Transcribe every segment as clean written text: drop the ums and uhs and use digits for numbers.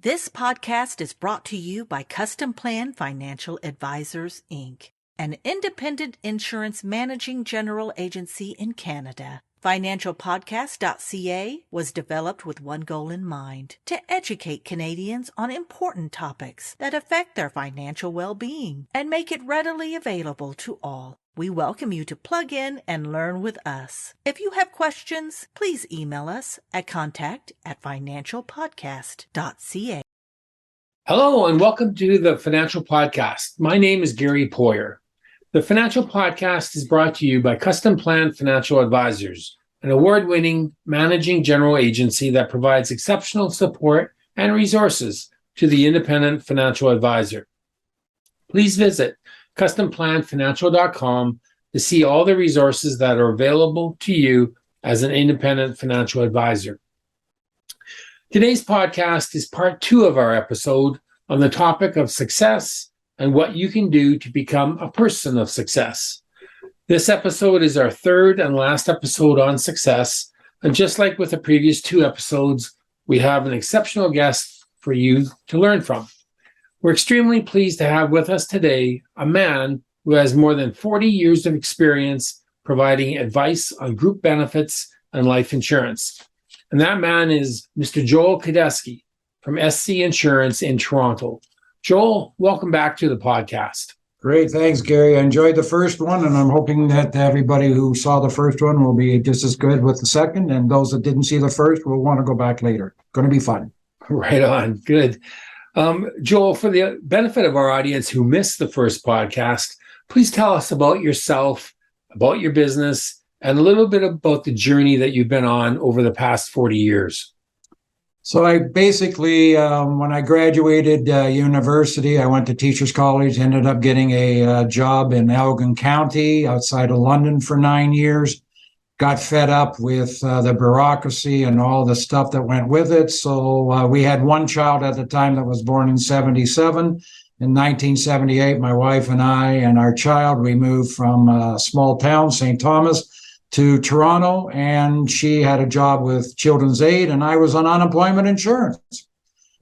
This podcast is brought to you by Customplan Financial Advisors, Inc., an independent insurance managing general agency in Canada. Financialpodcast.ca was developed with one goal in mind: to educate Canadians on important topics that affect their financial well-being and make it readily available to all. We welcome you to plug in and learn with us. If you have questions, please email us at contact@financialpodcast.ca. Hello and welcome to the Financial Podcast. My name is Gary Poyer. The Financial Podcast is brought to you by Customplan Financial Advisors, an award-winning managing general agency that provides exceptional support and resources to the independent financial advisor. Please visit customplanfinancial.com to see all the resources that are available to you as an independent financial advisor. Today's podcast is part 2 of our episode on the topic of success and what you can do to become a person of success. This episode is our 3rd and last episode on success, and just like with the previous 2 episodes, we have an exceptional guest for you to learn from. We're extremely pleased to have with us today a man who has more than 40 years of experience providing advice on group benefits and life insurance. And that man is Mr. Joel Cadesky from SC Insurance in Toronto. Joel, welcome back to the podcast. Great. Thanks, Gary. I enjoyed the first one, and I'm hoping that everybody who saw the first one will be just as good with the second, and those that didn't see the first will want to go back later. Going to be fun. Right on. Good. Joel, for the benefit of our audience who missed the first podcast, please tell us about yourself, about your business, and a little bit about the journey that you've been on over the past 40 years. So I basically, when I graduated university, I went to Teachers College, ended up getting a job in Elgin County outside of London for 9 years. Got fed up with the bureaucracy and all the stuff that went with it. So we had one child at the time that was born in 77. In 1978, my wife and I and our child, we moved from a small town, St. Thomas, to Toronto, and she had a job with Children's Aid, and I was on unemployment insurance.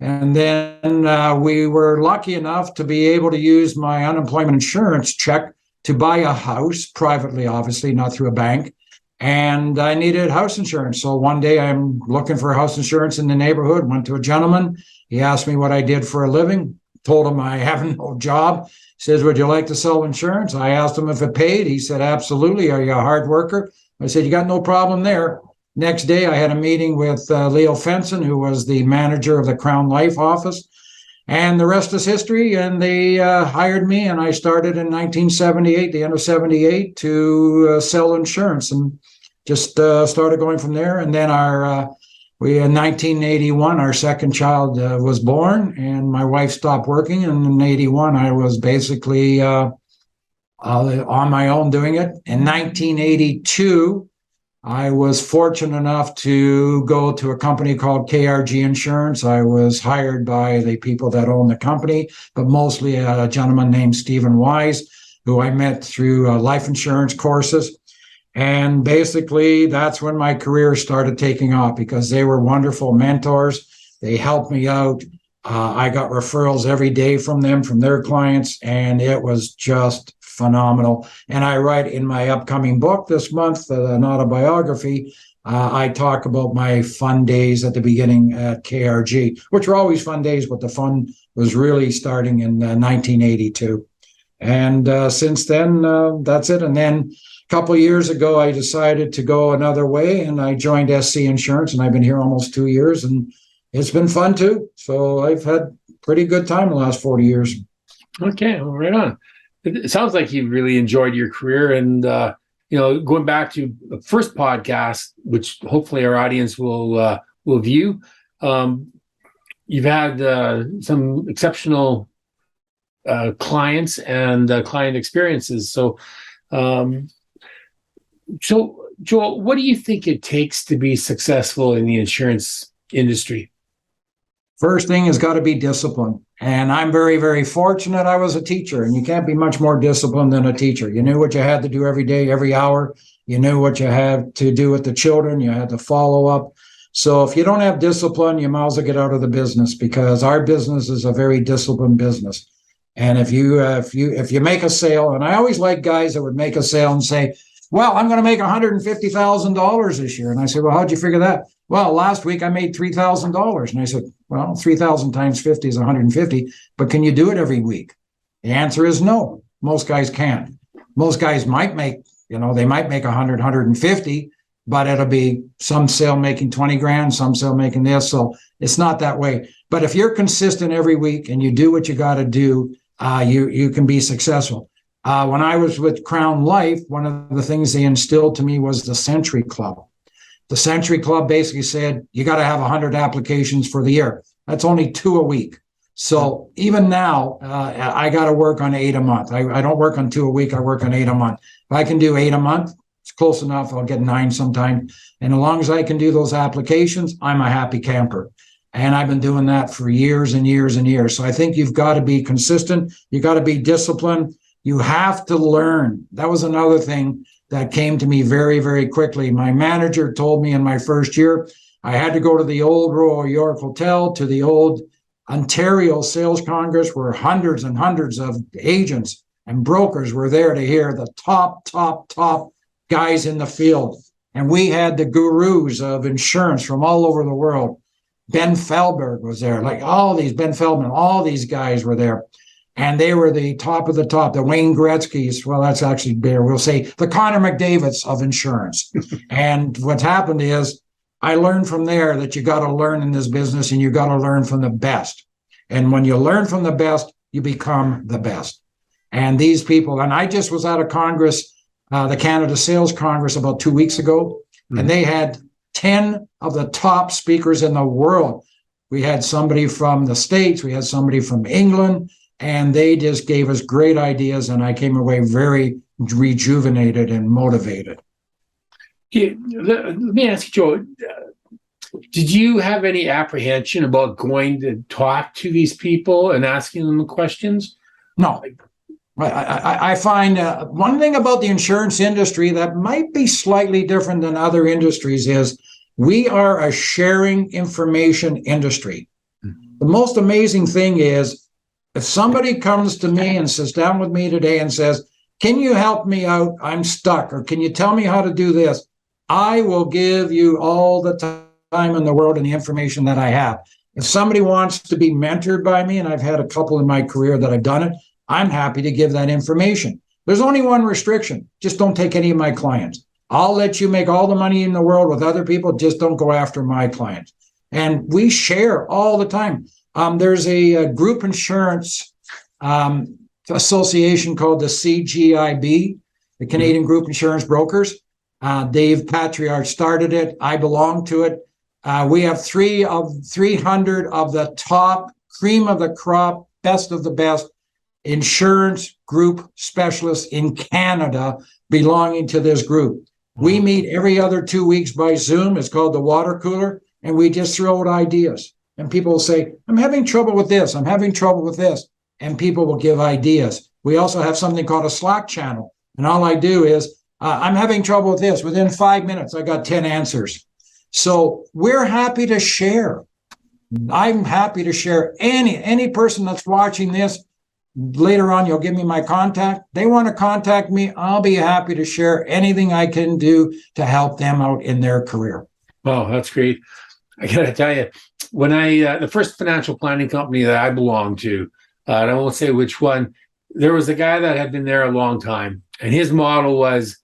And then we were lucky enough to be able to use my unemployment insurance check to buy a house, privately, obviously, not through a bank. And I needed house insurance. So one day I'm looking for house insurance in the neighborhood, went to a gentleman. He asked me what I did for a living, told him I have no job. He says, would you like to sell insurance? I asked him if it paid. He said, absolutely. Are you a hard worker? I said, you got no problem there. Next day, I had a meeting with Leo Fenson, who was the manager of the Crown Life office. And the rest is history. And they hired me, and I started in 1978, the end of 78, to sell insurance, and just started going from there. And then in 1981, our second child was born, and my wife stopped working. And in 81, I was basically on my own doing it. In 1982, I was fortunate enough to go to a company called KRG Insurance. I was hired by the people that own the company, but mostly a gentleman named Stephen Wise, who I met through life insurance courses. And basically, that's when my career started taking off, because they were wonderful mentors. They helped me out. I got referrals every day from them, from their clients, and it was just phenomenal. And I write in my upcoming book this month, an autobiography, I talk about my fun days at the beginning at KRG, which were always fun days, but the fun was really starting in 1982. And since then, that's it. And then a couple of years ago, I decided to go another way, and I joined SC Insurance, and I've been here almost 2 years, and it's been fun too. So I've had pretty good time the last 40 years. Okay, well, right on. It sounds like you really enjoyed your career, and going back to the first podcast, which hopefully our audience will view. You've had some exceptional clients and client experiences. So, Joel, what do you think it takes to be successful in the insurance industry? First thing has got to be discipline. And I'm very, very fortunate. I was a teacher, and you can't be much more disciplined than a teacher. You knew what you had to do every day, every hour. You knew what you had to do with the children. You had to follow up. So if you don't have discipline, you might as well get out of the business, because our business is a very disciplined business. And if you make a sale, and I always like guys that would make a sale and say, well, I'm going to make $150,000 this year. And I said, well, how'd you figure that? Well, last week I made $3,000. And I said, well, 3,000 times 50 is 150, but can you do it every week? The answer is no. Most guys can't. Most guys might make, they might make 100, 150, but it'll be some sale making 20 grand, some sale making this. So it's not that way. But if you're consistent every week and you do what you got to do, you can be successful. When I was with Crown Life, one of the things they instilled to me was the Century Club. The Century Club basically said, you got to have 100 applications for the year. That's only 2 a week. So even now, I got to work on 8 a month. I don't work on 2 a week. I work on 8 a month. If I can do 8 a month, it's close enough. I'll get 9 sometime. And as long as I can do those applications, I'm a happy camper. And I've been doing that for years and years and years. So I think you've got to be consistent. You got to be disciplined. You have to learn. That was another thing that came to me very, very quickly. My manager told me in my first year, I had to go to the old Royal York Hotel, to the old Ontario Sales Congress, where hundreds and hundreds of agents and brokers were there to hear the top guys in the field. And we had the gurus of insurance from all over the world. Ben Feldberg was there, Ben Feldman, all these guys were there. And they were the top of the top, the Wayne Gretzky's. Well, that's actually better. We'll say the Connor McDavids of insurance. And what's happened is I learned from there that you got to learn in this business, and you got to learn from the best. And when you learn from the best, you become the best. And these people, and I just was at a Congress, the Canada Sales Congress, about 2 weeks ago, and they had 10 of the top speakers in the world. We had somebody from the States, we had somebody from England, and they just gave us great ideas, and I came away very rejuvenated and motivated. Let me ask you, Joe, did you have any apprehension about going to talk to these people and asking them questions? No. I find one thing about the insurance industry that might be slightly different than other industries is we are a sharing information industry. The most amazing thing is if somebody comes to me and sits down with me today and says, can you help me out? I'm stuck. Or can you tell me how to do this? I will give you all the time in the world and the information that I have. If somebody wants to be mentored by me, and I've had a couple in my career that I've done it, I'm happy to give that information. There's only one restriction. Just don't take any of my clients. I'll let you make all the money in the world with other people. Just don't go after my clients. And we share all the time. There's a group insurance association called the CGIB, the Canadian Group Insurance Brokers. Dave Patriarch started it. I belong to it. We have 300 of the top cream of the crop, best of the best insurance group specialists in Canada belonging to this group. We meet every other 2 weeks by Zoom. It's called the water cooler, and we just throw out ideas. And people will say, I'm having trouble with this. I'm having trouble with this. And people will give ideas. We also have something called a Slack channel. And all I do is, I'm having trouble with this. Within 5 minutes, I got 10 answers. So we're happy to share. I'm happy to share. Any person that's watching this, later on, you'll give me my contact. They want to contact me. I'll be happy to share anything I can do to help them out in their career. Oh, that's great. I got to tell you, when the first financial planning company that I belonged to, and I won't say which one, there was a guy that had been there a long time. And his model was,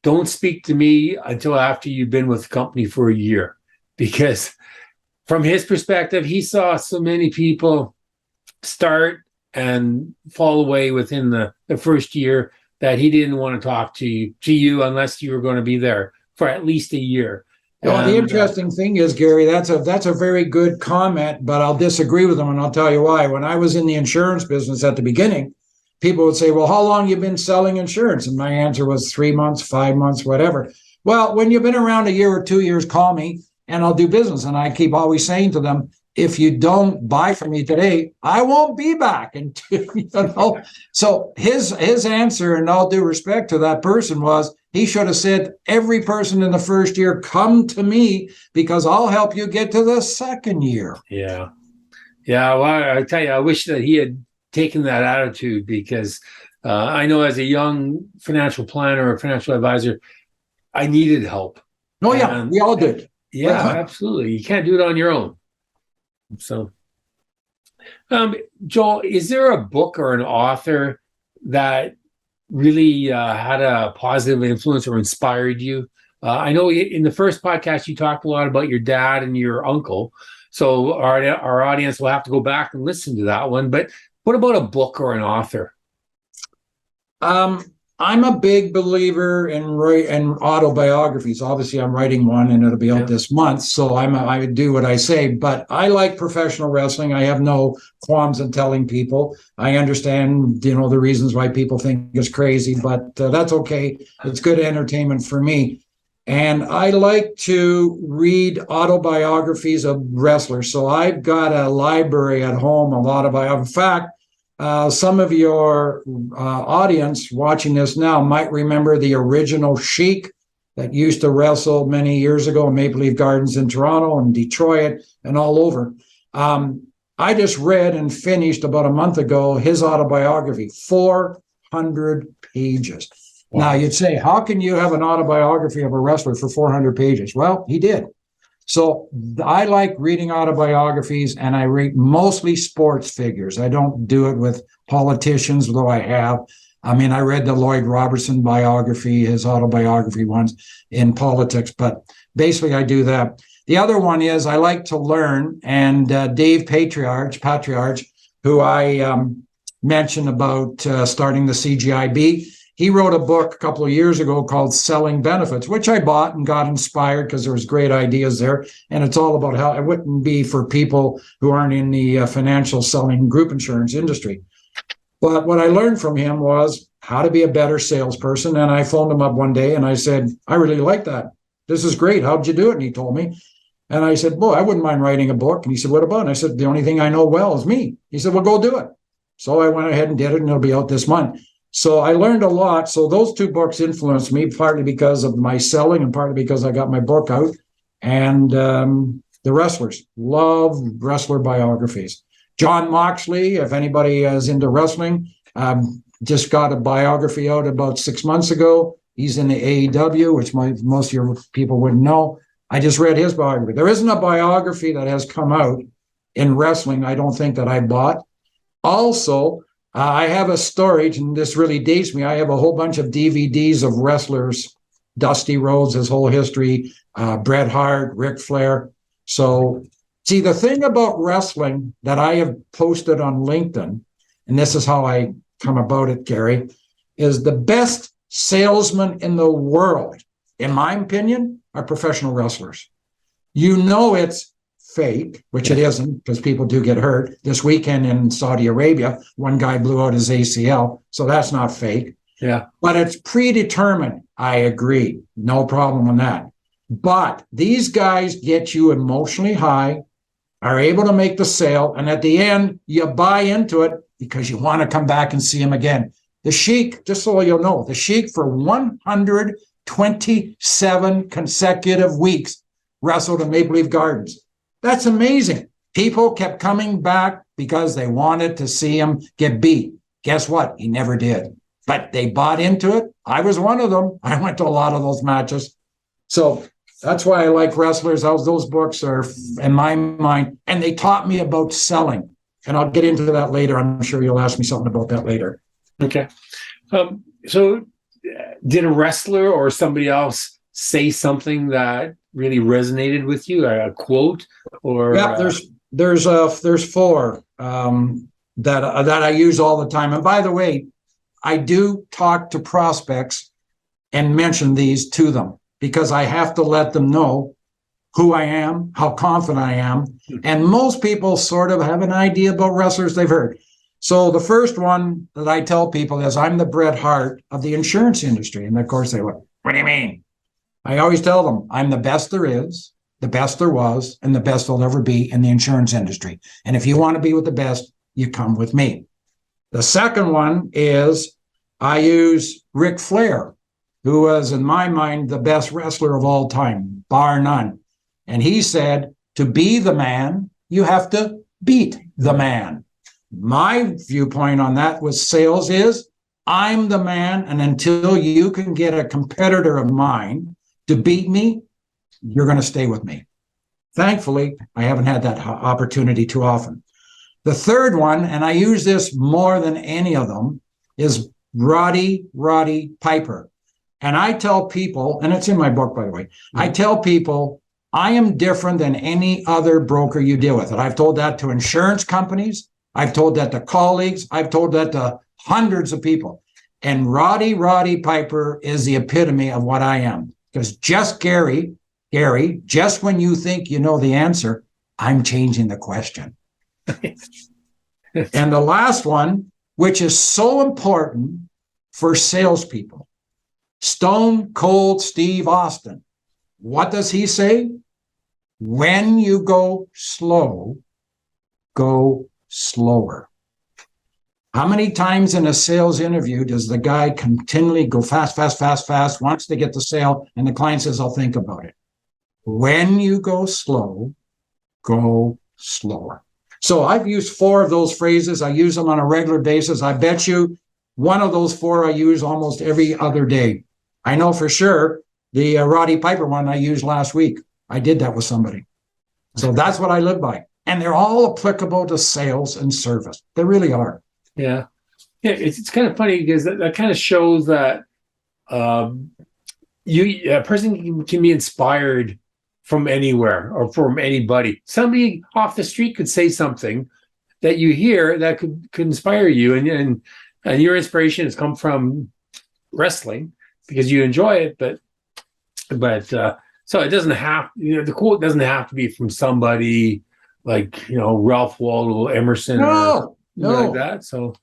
don't speak to me until after you've been with the company for a year. Because from his perspective, he saw so many people start and fall away within the first year that he didn't want to talk to you unless you were going to be there for at least a year. Well, the interesting thing is, Gary, that's a very good comment, but I'll disagree with him, and I'll tell you why. When I was in the insurance business at the beginning, people would say, well, how long have you been selling insurance? And my answer was 3 months, 5 months, whatever. Well, when you've been around a year or 2 years, call me and I'll do business. And I keep always saying to them, if you don't buy from me today, I won't be back. And So his answer, and all due respect to that person, was, He should have said, every person in the first year, come to me because I'll help you get to the second year. Yeah. Yeah. Well, I tell you, I wish that he had taken that attitude because I know as a young financial planner or financial advisor, I needed help. Oh, yeah, we all did. Yeah, absolutely. You can't do it on your own. So, Joel, is there a book or an author that really had a positive influence or inspired you? I know in the first podcast you talked a lot about your dad and your uncle, so our audience will have to go back and listen to that one. But what about a book or an author? I'm a big believer in autobiographies. Obviously, I'm writing one, and it'll be out this month. So I do what I say. But I like professional wrestling. I have no qualms in telling people. I understand, the reasons why people think it's crazy, but that's okay. It's good entertainment for me. And I like to read autobiographies of wrestlers. So I've got a library at home, a lot of biographies. In fact, some of your audience watching this now might remember the original Sheik that used to wrestle many years ago in Maple Leaf Gardens in Toronto and Detroit and all over. I just read and finished about a month ago his autobiography, 400 pages. Wow. Now, you'd say, how can you have an autobiography of a wrestler for 400 pages? Well, he did. So I like reading autobiographies, and I read mostly sports figures. I don't do it with politicians, though I have. I mean, I read the Lloyd Robertson biography, his autobiography once in politics, but basically I do that. The other one is I like to learn, and Dave Patriarch, who I mentioned about starting the CGIB, he wrote a book a couple of years ago called Selling Benefits, which I bought and got inspired because there was great ideas there. And it's all about how it wouldn't be for people who aren't in the financial selling group insurance industry. But what I learned from him was how to be a better salesperson. And I phoned him up one day and I said, I really like that. This is great. How'd you do it? And he told me. And I said, boy, I wouldn't mind writing a book. And he said, what about? And I said, the only thing I know well is me. He said, well, go do it. So I went ahead and did it, and it'll be out this month. So I learned a lot. So those two books influenced me, partly because of my selling and partly because I got my book out. And the wrestlers, love wrestler biographies. John Moxley, if anybody is into wrestling, just got a biography out about 6 months ago. He's in the AEW, which most of your people wouldn't know. I just read his biography. There isn't a biography that has come out in wrestling, I don't think, that I bought. Also, I have a storage, and this really dates me. I have a whole bunch of DVDs of wrestlers, Dusty Rhodes, his whole history, Bret Hart, Ric Flair. So, see, the thing about wrestling that I have posted on LinkedIn, and this is how I come about it, Gary, is the best salesmen in the world, in my opinion, are professional wrestlers. You know it's fake, which it isn't, because people do get hurt. This weekend in Saudi Arabia, one guy blew out his ACL, so that's not fake. Yeah. But it's predetermined. I agree. No problem with that. But these guys get you emotionally high, are able to make the sale, and at the end, you buy into it because you want to come back and see him again. The Sheik, just so you'll know, the Sheik for 127 consecutive weeks wrestled in Maple Leaf Gardens. That's amazing. People kept coming back because they wanted to see him get beat. Guess what? He never did. But they bought into it. I was one of them. I went to a lot of those matches. So that's why I like wrestlers. Those books are, in my mind, and they taught me about selling. And I'll get into that later. I'm sure you'll ask me something about that later. Okay. So did a wrestler or somebody else say something that really resonated with you, a quote? Or there's four that I use all the time. And by the way, I do talk to prospects and mention these to them because I have to let them know who I am, how confident I am. And most people sort of have an idea about wrestlers they've heard. So the first one that I tell people is I'm the Bret Hart of the insurance industry. And of course they look, what do you mean? I always tell them I'm the best there is, the best there was, and the best there'll ever be in the insurance industry. And if you want to be with the best, you come with me. The second one is I use Ric Flair. who was, in my mind, the best wrestler of all time, bar none. And he said, to be the man, you have to beat the man. My viewpoint on that with sales is, I'm the man, and until you can get a competitor of mine to beat me, you're going to stay with me. Thankfully, I haven't had that opportunity too often. The third one, and I use this more than any of them, is Roddy Piper. And I tell people, and it's in my book, by the way, I tell people, I am different than any other broker you deal with. And I've told that to insurance companies. I've told that to colleagues. I've told that to hundreds of people. And Roddy Piper is the epitome of what I am. Because just Gary, just when you think you know the answer, I'm changing the question. And the last one, which is so important for salespeople, Stone Cold Steve Austin. What does he say? When you go slow, go slower. How many times in a sales interview does the guy continually go fast, wants to get the sale, and the client says, I'll think about it? When you go slow, go slower. So I've used 4 of those phrases. I use them on a regular basis. I bet you one of those 4 I use almost every other day. I know for sure the Roddy Piper one I used last week. I did that with somebody. So that's what I live by. And they're all applicable to sales and service. They really are. Yeah. It's kind of funny because that kind of shows that a person can be inspired from anywhere or from anybody. Somebody off the street could say something that you hear that could inspire you, and your inspiration has come from wrestling because you enjoy it. But so it doesn't have, the quote doesn't have to be from somebody like Ralph Waldo Emerson or like that. So.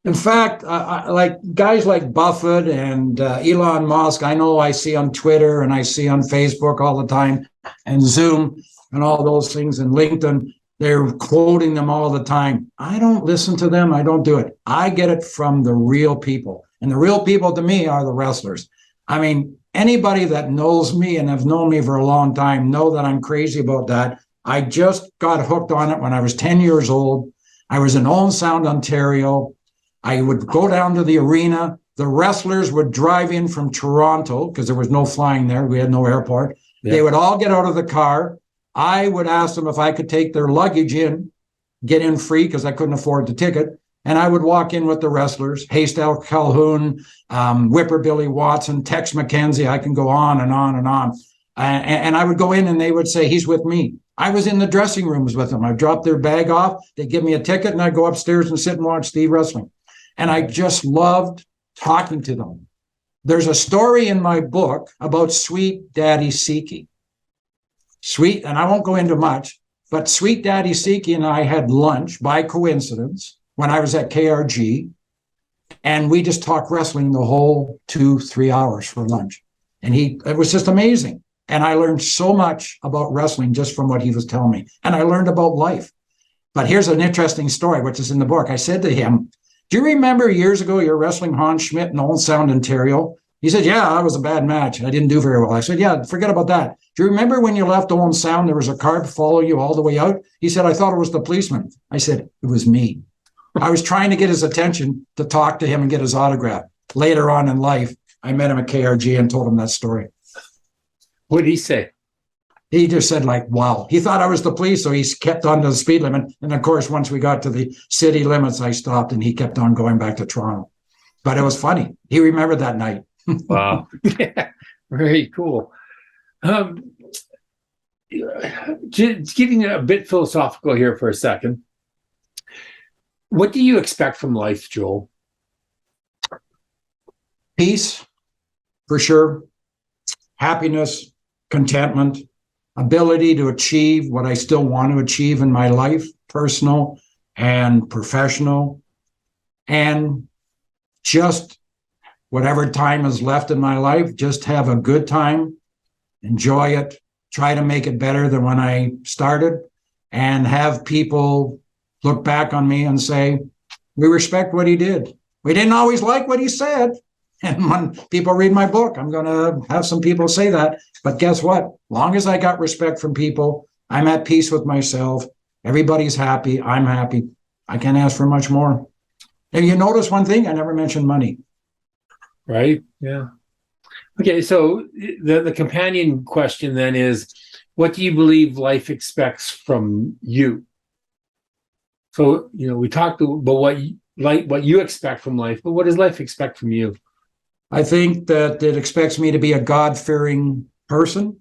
In fact, like guys like Buffett and Elon Musk, I see on Twitter and I see on Facebook all the time, and Zoom and all those things, and LinkedIn, they're quoting them all the time. I don't listen to them. I don't do it. I get it from the real people. And the real people to me are the wrestlers. I mean, anybody that knows me and have known me for a long time know that I'm crazy about that. I just got hooked on it when I was 10 years old. I was in Owen Sound, Ontario. I would go down to the arena. The wrestlers would drive in from Toronto because there was no flying there. We had no airport. Yeah. They would all get out of the car. I would ask them if I could take their luggage in, get in free because I couldn't afford the ticket. And I would walk in with the wrestlers, Haysdale Calhoun, Whipper Billy Watson, Tex McKenzie. I can go on and on and on. And I would go in and they would say, he's with me. I was in the dressing rooms with them. I'd drop their bag off. They'd give me a ticket and I'd go upstairs and sit and watch Steve wrestling. And I just loved talking to them. There's a story in my book about Sweet Daddy Siki. And I won't go into much, but Sweet Daddy Siki and I had lunch by coincidence when I was at KRG, and we just talked wrestling the whole 2-3 hours for lunch. And it was just amazing. And I learned so much about wrestling just from what he was telling me. And I learned about life. But here's an interesting story, which is in the book. I said to him, do you remember years ago you're wrestling Hans Schmidt in Old Sound, Ontario? He said, yeah, that was a bad match. I didn't do very well. I said, yeah, forget about that. Do you remember when you left Old Sound, there was a car following you all the way out? He said, I thought it was the policeman. I said, it was me. I was trying to get his attention to talk to him and get his autograph. Later on in life, I met him at KRG and told him that story. What did he say? He just said, like, wow. He thought I was the police, so he kept on to the speed limit. And of course, once we got to the city limits, I stopped and he kept on going back to Toronto. But it was funny. He remembered that night. Wow. Yeah, very cool. Just getting a bit philosophical here for a second. What do you expect from life, Joel? Peace, for sure. Happiness, contentment, ability to achieve what I still want to achieve in my life, personal and professional, and just whatever time is left in my life, just have a good time, enjoy it, try to make it better than when I started, and have people look back on me and say, we respect what he did. We didn't always like what he said, And when people read my book, I'm going to have some people say that. But guess what? Long as I got respect from people, I'm at peace with myself. Everybody's happy. I'm happy. I can't ask for much more. And you notice one thing, I never mentioned money. Right? Yeah. Okay, so the companion question then is, what do you believe life expects from you? So, we talked about what you expect from life, but what does life expect from you? I think that it expects me to be a God-fearing person.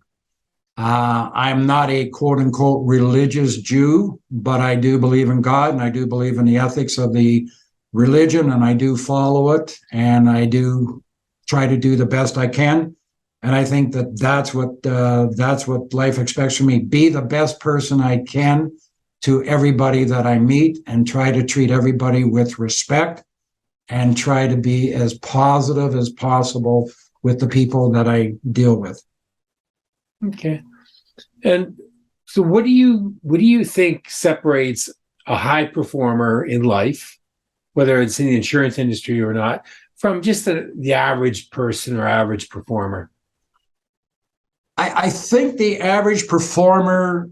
I'm not a quote-unquote religious Jew, but I do believe in God, and I do believe in the ethics of the religion, and I do follow it, and I do try to do the best I can. And I think that that's what life expects from me. Be the best person I can to everybody that I meet, and try to treat everybody with respect, and try to be as positive as possible with the people that I deal with. Okay. And so what do you think separates a high performer in life, whether it's in the insurance industry or not, from just the average person or average performer? I think the average performer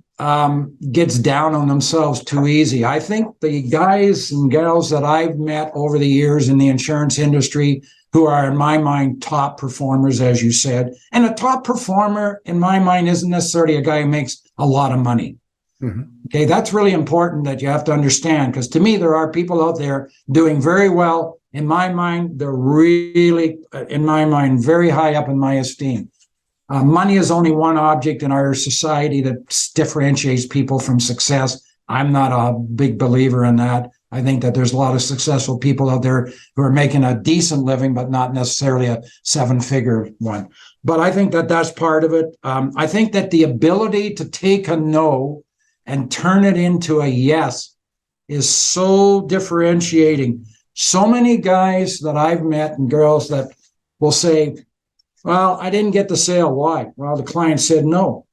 gets down on themselves too easy. I think the guys and gals that I've met over the years in the insurance industry, who are, in my mind, top performers, as you said, and a top performer, in my mind, isn't necessarily a guy who makes a lot of money. Mm-hmm. Okay, that's really important that you have to understand, because to me, there are people out there doing very well. In my mind, they're really, in my mind, very high up in my esteem. Money is only one object in our society that differentiates people from success. I'm not a big believer in that. I think that there's a lot of successful people out there who are making a decent living, but not necessarily a seven-figure one. But I think that that's part of it. I think that the ability to take a no and turn it into a yes is so differentiating. So many guys that I've met and girls that will say, well, I didn't get the sale. Why? Well, the client said no.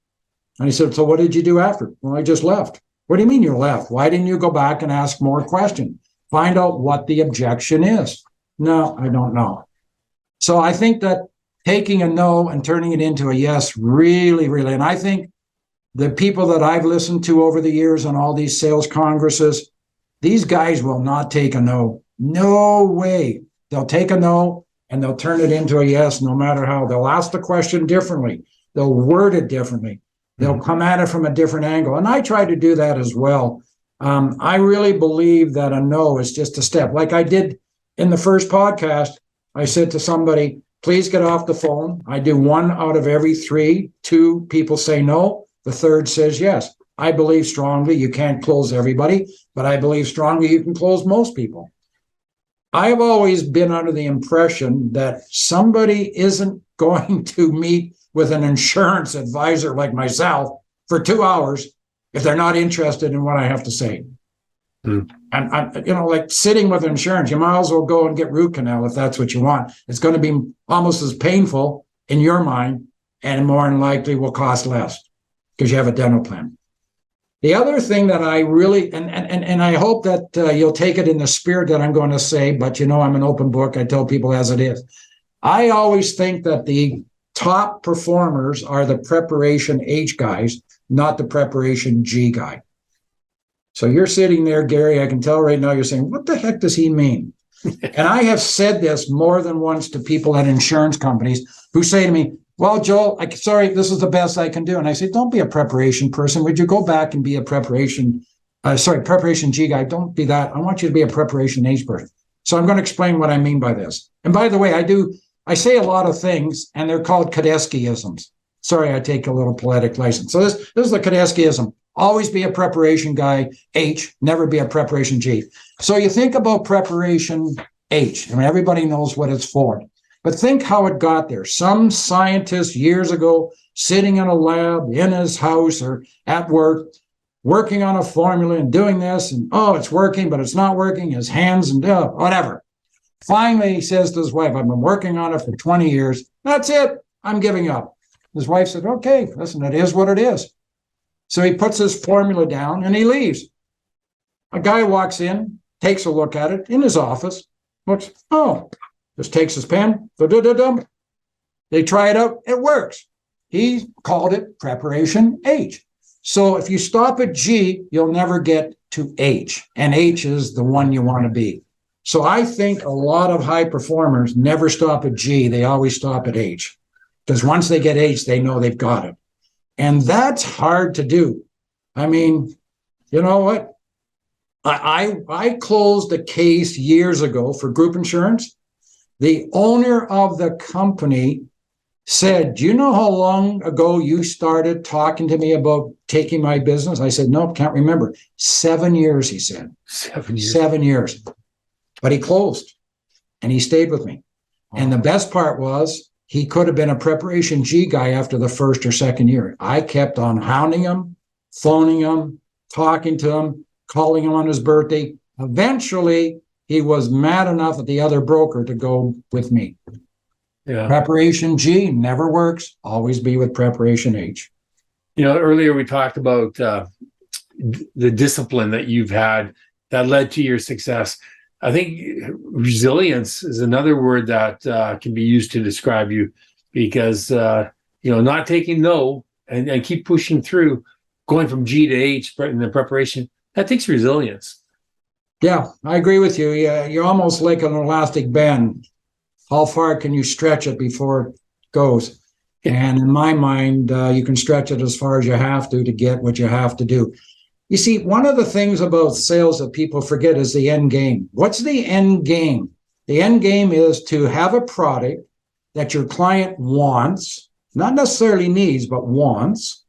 And I said, so what did you do after? Well, I just left. What do you mean you left? Why didn't you go back and ask more questions? Find out what the objection is. No, I don't know. So I think that taking a no and turning it into a yes really, really, and I think the people that I've listened to over the years on all these sales congresses, these guys will not take a no. No way. They'll take a no and they'll turn it into a yes, no matter how. They'll ask the question differently. They'll word it differently. They'll come at it from a different angle. And I try to do that as well. I really believe that a no is just a step. Like I did in the first podcast, I said to somebody, please get off the phone. I do 1 out of every 3. 2 people say no. The third says yes. I believe strongly you can't close everybody, but I believe strongly you can close most people. I have always been under the impression that somebody isn't going to meet with an insurance advisor like myself for 2 hours if they're not interested in what I have to say. And like sitting with insurance, you might as well go and get root canal if that's what you want. It's going to be almost as painful in your mind, and more than likely will cost less because you have a dental plan. The other thing that I really, and I hope that you'll take it in the spirit that I'm going to say, but I'm an open book. I tell people as it is. I always think that the top performers are the preparation H guys, not the preparation G guy. So you're sitting there, Gary, I can tell right now you're saying, what the heck does he mean? And I have said this more than once to people at insurance companies who say to me, well, Joel, sorry, this is the best I can do. And I say, don't be a preparation person. Would you go back and be a preparation G guy? Don't be that. I want you to be a preparation H person. So I'm going to explain what I mean by this. And by the way, I say a lot of things, and they're called Cadeskyisms. Sorry, I take a little poetic license. So this is the Cadeskyism. Always be a preparation guy, H, never be a preparation G. So you think about preparation H. I mean, everybody knows what it's for. But think how it got there. Some scientist years ago, sitting in a lab, in his house or at work, working on a formula and doing this, and it's working, but it's not working, his hands and whatever. Finally, he says to his wife, I've been working on it for 20 years. That's it. I'm giving up. His wife said, okay, listen, it is what it is. So he puts his formula down and he leaves. A guy walks in, takes a look at it in his office, looks, Just takes his pen, da-da-da-dum. They try it out, it works. He called it preparation H. So if you stop at G, you'll never get to H, and H is the one you want to be. So I think a lot of high performers never stop at G, they always stop at H. Because once they get H, they know they've got it. And that's hard to do. I mean, you know what? I closed a case years ago for group insurance. The owner of the company said, do you know how long ago you started talking to me about taking my business? I said, no, can't remember. 7 years, he said. 7 years. 7 years. But he closed and he stayed with me. And the best part was he could have been a preparation G guy after the first or second year. I kept on hounding him, phoning him, talking to him, calling him on his birthday. Eventually, he was mad enough at the other broker to go with me. Yeah. Preparation G never works. Always be with preparation H. You know, earlier we talked about the discipline that you've had that led to your success. I think resilience is another word that can be used to describe you, because, not taking no and keep pushing through, going from G to H in the preparation, that takes resilience. Yeah, I agree with you. Yeah, you're almost like an elastic band. How far can you stretch it before it goes? And in my mind, you can stretch it as far as you have to get what you have to do. You see, one of the things about sales that people forget is the end game. What's the end game? The end game is to have a product that your client wants, not necessarily needs, but wants,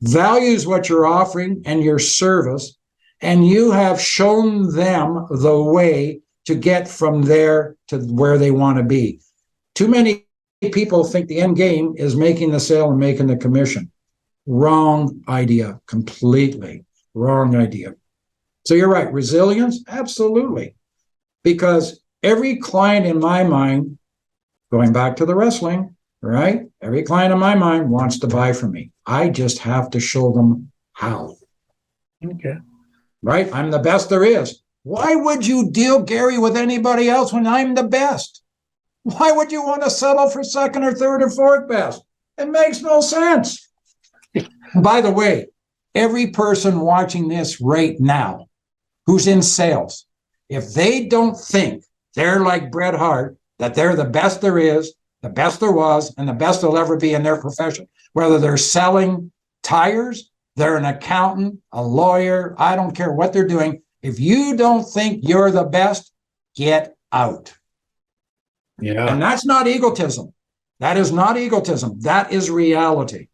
values what you're offering and your service, and you have shown them the way to get from there to where they want to be. Too many people think the end game is making the sale and making the commission. Wrong idea, completely wrong idea. So you're right, resilience, absolutely. Because every client in my mind, going back to the wrestling, right? Every client in my mind wants to buy from me. I just have to show them how. Okay. Right? I'm the best there is. Why would you deal, Gary, with anybody else when I'm the best? Why would you want to settle for second or third or fourth best? It makes no sense. By the way, every person watching this right now who's in sales, if they don't think they're like Bret Hart, that they're the best there is, the best there was, and the best there'll ever be in their profession, whether they're selling tires, they're an accountant, a lawyer, I don't care what they're doing. If you don't think you're the best, get out. Yeah. And that's not egotism. That is not egotism. That is reality.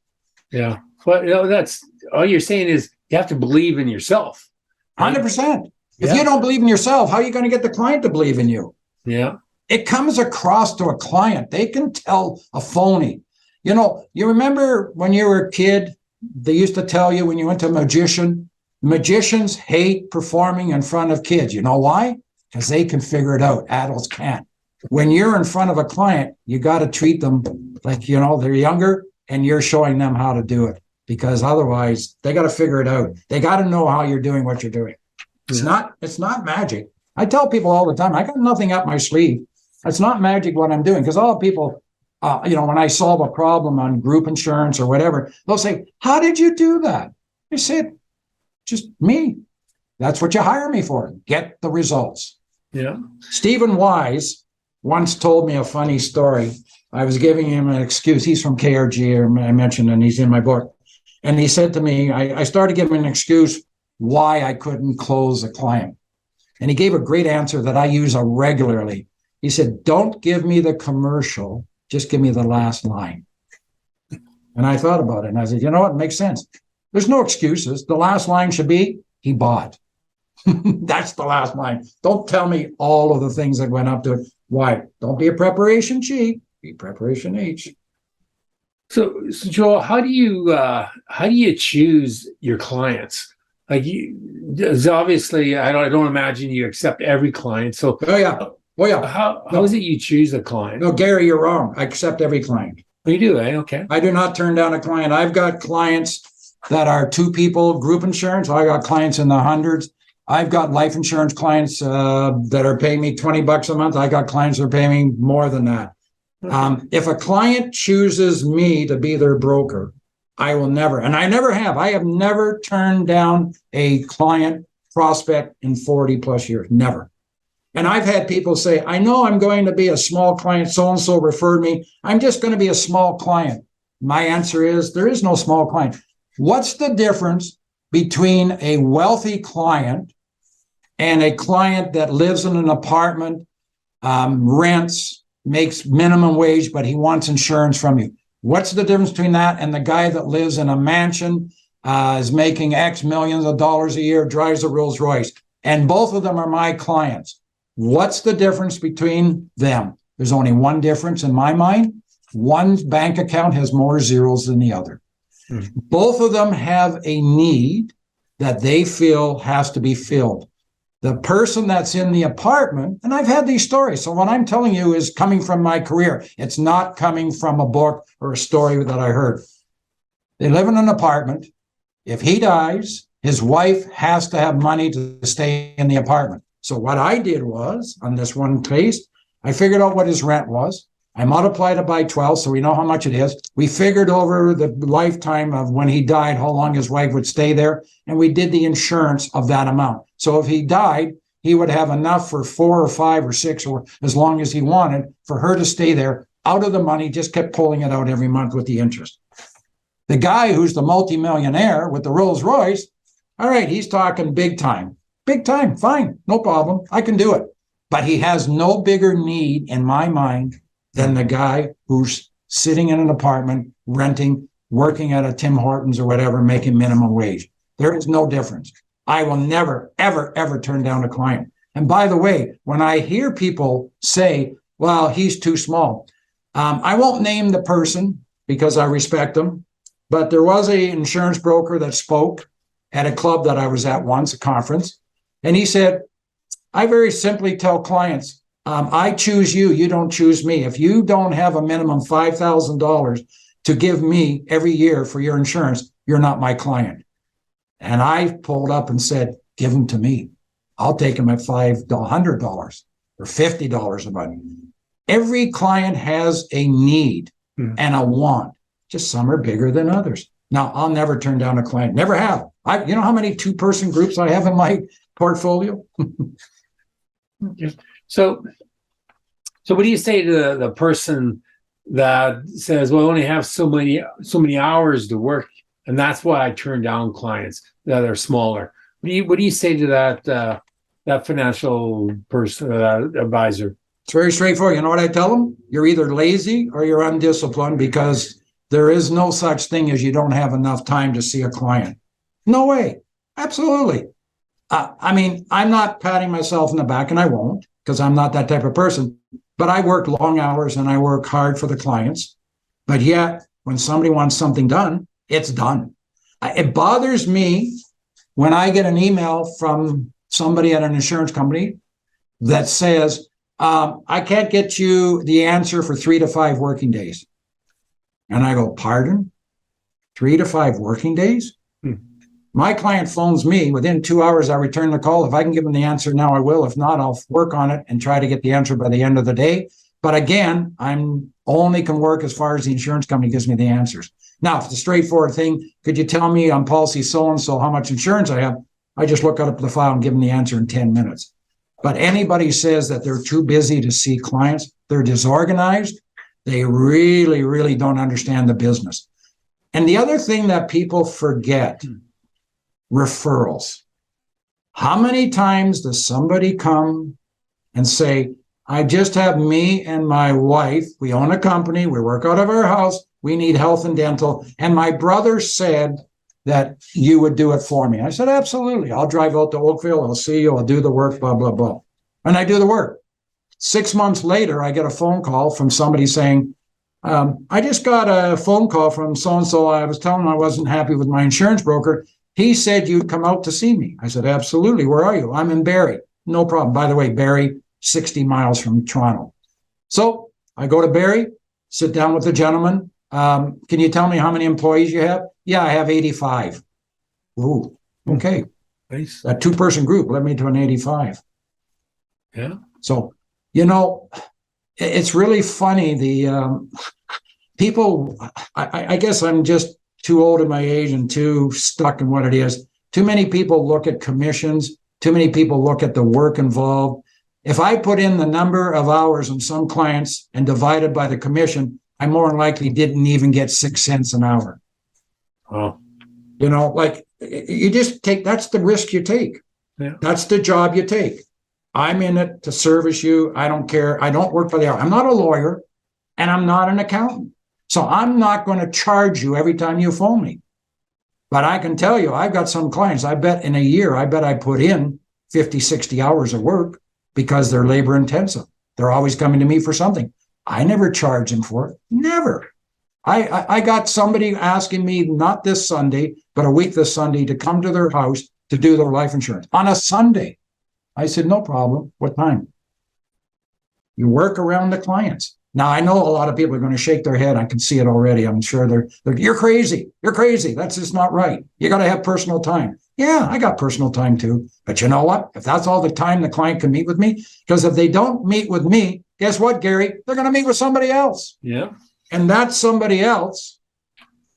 Yeah. But that's all you're saying is you have to believe in yourself. Right? 100%. If you don't believe in yourself, how are you going to get the client to believe in you? Yeah. It comes across to a client. They can tell a phony. You remember when you were a kid, they used to tell you when you went to a magician, magicians hate performing in front of kids. You know why? Because they can figure it out. Adults can't. When you're in front of a client, you got to treat them like, they're younger and you're showing them how to do it, because otherwise they got to figure it out. They got to know how you're doing what you're doing. It's not magic. I tell people all the time, I got nothing up my sleeve. It's not magic what I'm doing, because all people, when I solve a problem on group insurance or whatever, they'll say, how did you do that? I said, just me. That's what you hire me for. Get the results. Yeah. Stephen Wise once told me a funny story. I was giving him an excuse. He's from KRG, I mentioned, and he's in my book. And he said to me, I started giving an excuse why I couldn't close a client. And he gave a great answer that I use regularly. He said, don't give me the commercial, just give me the last line. And I thought about it, and I said, you know what? It makes sense. There's no excuses. The last line should be, he bought. That's the last line. Don't tell me all of the things that went up to it. Why? Don't be a preparation G, be preparation H. So Joel, how do you choose your clients? Like, obviously, I don't imagine you accept every client. So Oh yeah. How is it you choose a client? No, Gary, you're wrong. I accept every client. Oh, you do, eh? Okay. I do not turn down a client. I've got clients that are two people group insurance. I got clients in the hundreds. I've got life insurance clients that are paying me $20 a month. I got clients that are paying me more than that. If a client chooses me to be their broker, I will never, and I never have. I have never turned down a client prospect in 40 plus years. Never. And I've had people say, I know I'm going to be a small client. So-and-so referred me. I'm just going to be a small client. My answer is there is no small client. What's the difference between a wealthy client and a client that lives in an apartment, rents, makes minimum wage, but he wants insurance from you? What's the difference between that and the guy that lives in a mansion, is making X millions of dollars a year, drives a Rolls Royce? And both of them are my clients. What's the difference between them? There's only one difference in my mind. One bank account has more zeros than the other. Both of them have a need that they feel has to be filled. The person that's in the apartment, and I've had these stories, so what I'm telling you is coming from my career. It's not coming from a book or a story that I heard. They live in an apartment. If he dies, his wife has to have money to stay in the apartment. So what I did was, on this one case, I figured out what his rent was. I multiplied it by 12, so we know how much it is. We figured over the lifetime of when he died, how long his wife would stay there, and we did the insurance of that amount. So if he died, he would have enough for 4 or 5 or 6, or as long as he wanted, for her to stay there out of the money, just kept pulling it out every month with the interest. The guy who's the multimillionaire with the Rolls Royce, all right, he's talking big time. Big time, fine, no problem. I can do it. But he has no bigger need in my mind than the guy who's sitting in an apartment, renting, working at a Tim Hortons or whatever, making minimum wage. There is no difference. I will never, ever, ever turn down a client. And by the way, when I hear people say, well, he's too small, I won't name the person because I respect him, but there was an insurance broker that spoke at a club that I was at once, a conference, and he said, I very simply tell clients, I choose you, you don't choose me. If you don't have a minimum $5,000 to give me every year for your insurance, you're not my client. And I pulled up and said, give them to me. I'll take them at $500 or $50 a month. Every client has a need and a want. Just some are bigger than others. Now, I'll never turn down a client. Never have. You know how many 2-person groups I have in my portfolio? So what do you say to the person that says, well, I only have so many hours to work, and that's why I turn down clients that are smaller? What do you say to that financial person, advisor? It's very straightforward. You know what I tell them? You're either lazy or you're undisciplined, because there is no such thing as you don't have enough time to see a client. No way. Absolutely. I mean, I'm not patting myself in the back, and I won't, because I'm not that type of person. But I work long hours and I work hard for the clients. But yet, when somebody wants something done, it's done. It bothers me when I get an email from somebody at an insurance company that says, I can't get you the answer for 3 to 5 working days. And I go, pardon? 3 to 5 working days? My client phones me. Within 2 hours, I return the call. If I can give them the answer now, I will. If not, I'll work on it and try to get the answer by the end of the day. But again, I'm only can work as far as the insurance company gives me the answers. Now, if it's a straightforward thing, could you tell me on policy so-and-so how much insurance I have? I just look up the file and give them the answer in 10 minutes. But anybody says that they're too busy to see clients, they're disorganized. They really, really don't understand the business. And the other thing that people forget, referrals. How many times does somebody come and say, I just have me and my wife, we own a company, we work out of our house, we need health and dental, and my brother said that you would do it for me. I said, absolutely. I'll drive out to Oakville, I'll see you, I'll do the work, blah, blah, blah. And I do the work. 6 months later, I get a phone call from somebody saying, I just got a phone call from so-and-so. I was telling him I wasn't happy with my insurance broker. He said you'd come out to see me. I said, absolutely. Where are you? I'm in Barrie. No problem. By the way, Barrie, 60 miles from Toronto. So I go to Barrie, sit down with the gentleman. Can you tell me how many employees you have? Yeah, I have 85. Ooh, okay. Nice. That 2-person group led me to an 85. Yeah. So, it's really funny. The people, I guess I'm just too old at my age and too stuck in what it is. Too many people look at commissions. Too many people look at the work involved. If I put in the number of hours on some clients and divided by the commission, I more than likely didn't even get 6 cents an hour. Wow. You just take, that's the risk you take. Yeah. That's the job you take. I'm in it to service you. I don't care. I don't work by the hour. I'm not a lawyer and I'm not an accountant. So I'm not going to charge you every time you phone me. But I can tell you, I've got some clients, I bet in a year, I put in 50, 60 hours of work because they're labor intensive. They're always coming to me for something. I never charge them for it. Never. I got somebody asking me, not this Sunday, but a week this Sunday, to come to their house to do their life insurance on a Sunday. I said, no problem. What time? You work around the clients. Now, I know a lot of people are going to shake their head. I can see it already. I'm sure they're you're crazy. You're crazy. That's just not right. You got to have personal time. Yeah, I got personal time too. But you know what? If that's all the time the client can meet with me, because if they don't meet with me, guess what, Gary? They're going to meet with somebody else. Yeah. And that somebody else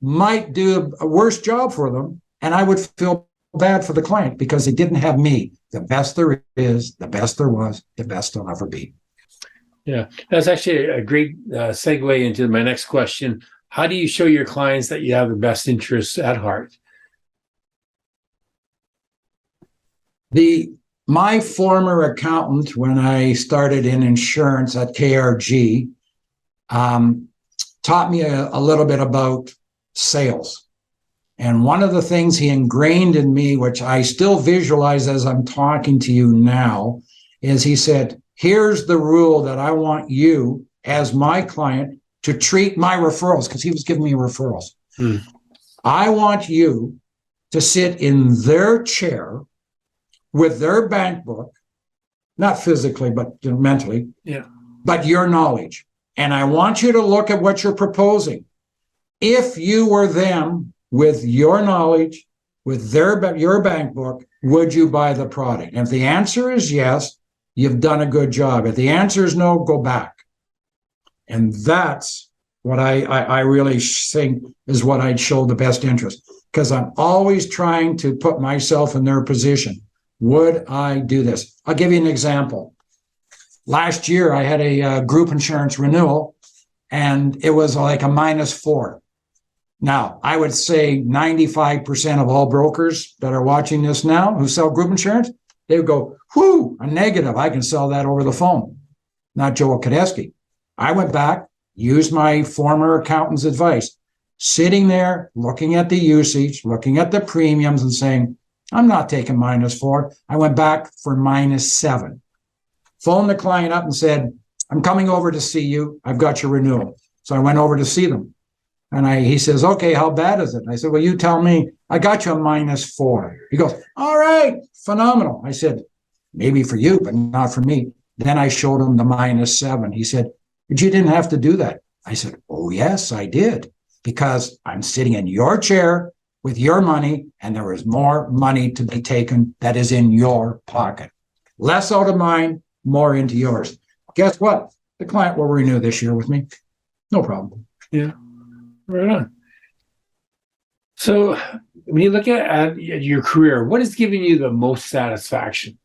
might do a worse job for them. And I would feel bad for the client because they didn't have me. The best there is, the best there was, the best there'll ever be. Yeah, that's actually a great segue into my next question. How do you show your clients that you have their best interests at heart? My former accountant, when I started in insurance at KRG, taught me a little bit about sales. And one of the things he ingrained in me, which I still visualize as I'm talking to you now, is he said, here's the rule that I want you as my client to treat my referrals, because he was giving me referrals. I want you to sit in their chair with their bank book, not physically, but mentally, but your knowledge. And I want you to look at what you're proposing. If you were them with your knowledge, with your bank book, would you buy the product? And if the answer is yes, you've done a good job. If the answer is no, go back. And that's what I really think is what I'd show the best interest, because I'm always trying to put myself in their position. Would I do this? I'll give you an example. Last year, I had a group insurance renewal, and it was like a -4. Now, I would say 95% of all brokers that are watching this now who sell group insurance, they would go, whoo, a negative. I can sell that over the phone. Not Joel Cadesky. I went back, used my former accountant's advice, sitting there, looking at the usage, looking at the premiums and saying, I'm not taking -4. I went back for -7. Phoned the client up and said, I'm coming over to see you. I've got your renewal. So I went over to see them. And he says, okay, how bad is it? I said, well, you tell me. I got you a -4. He goes, all right, phenomenal. I said, maybe for you, but not for me. Then I showed him the -7. He said, but you didn't have to do that. I said, oh, yes, I did, because I'm sitting in your chair with your money, and there is more money to be taken that is in your pocket. Less out of mine, more into yours. Guess what? The client will renew this year with me. No problem. Yeah. Right on. So when you look at your career, what is giving you the most satisfaction?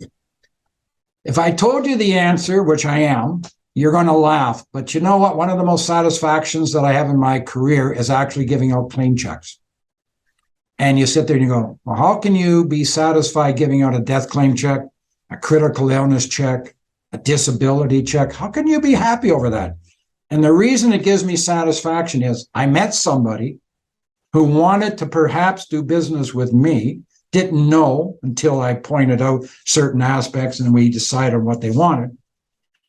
If I told you the answer, which I am, you're going to laugh. But you know what? One of the most satisfactions that I have in my career is actually giving out claim checks. And you sit there and you go, well, how can you be satisfied giving out a death claim check, a critical illness check, a disability check? How can you be happy over that? And the reason it gives me satisfaction is I met somebody who wanted to perhaps do business with me, didn't know until I pointed out certain aspects and we decided what they wanted,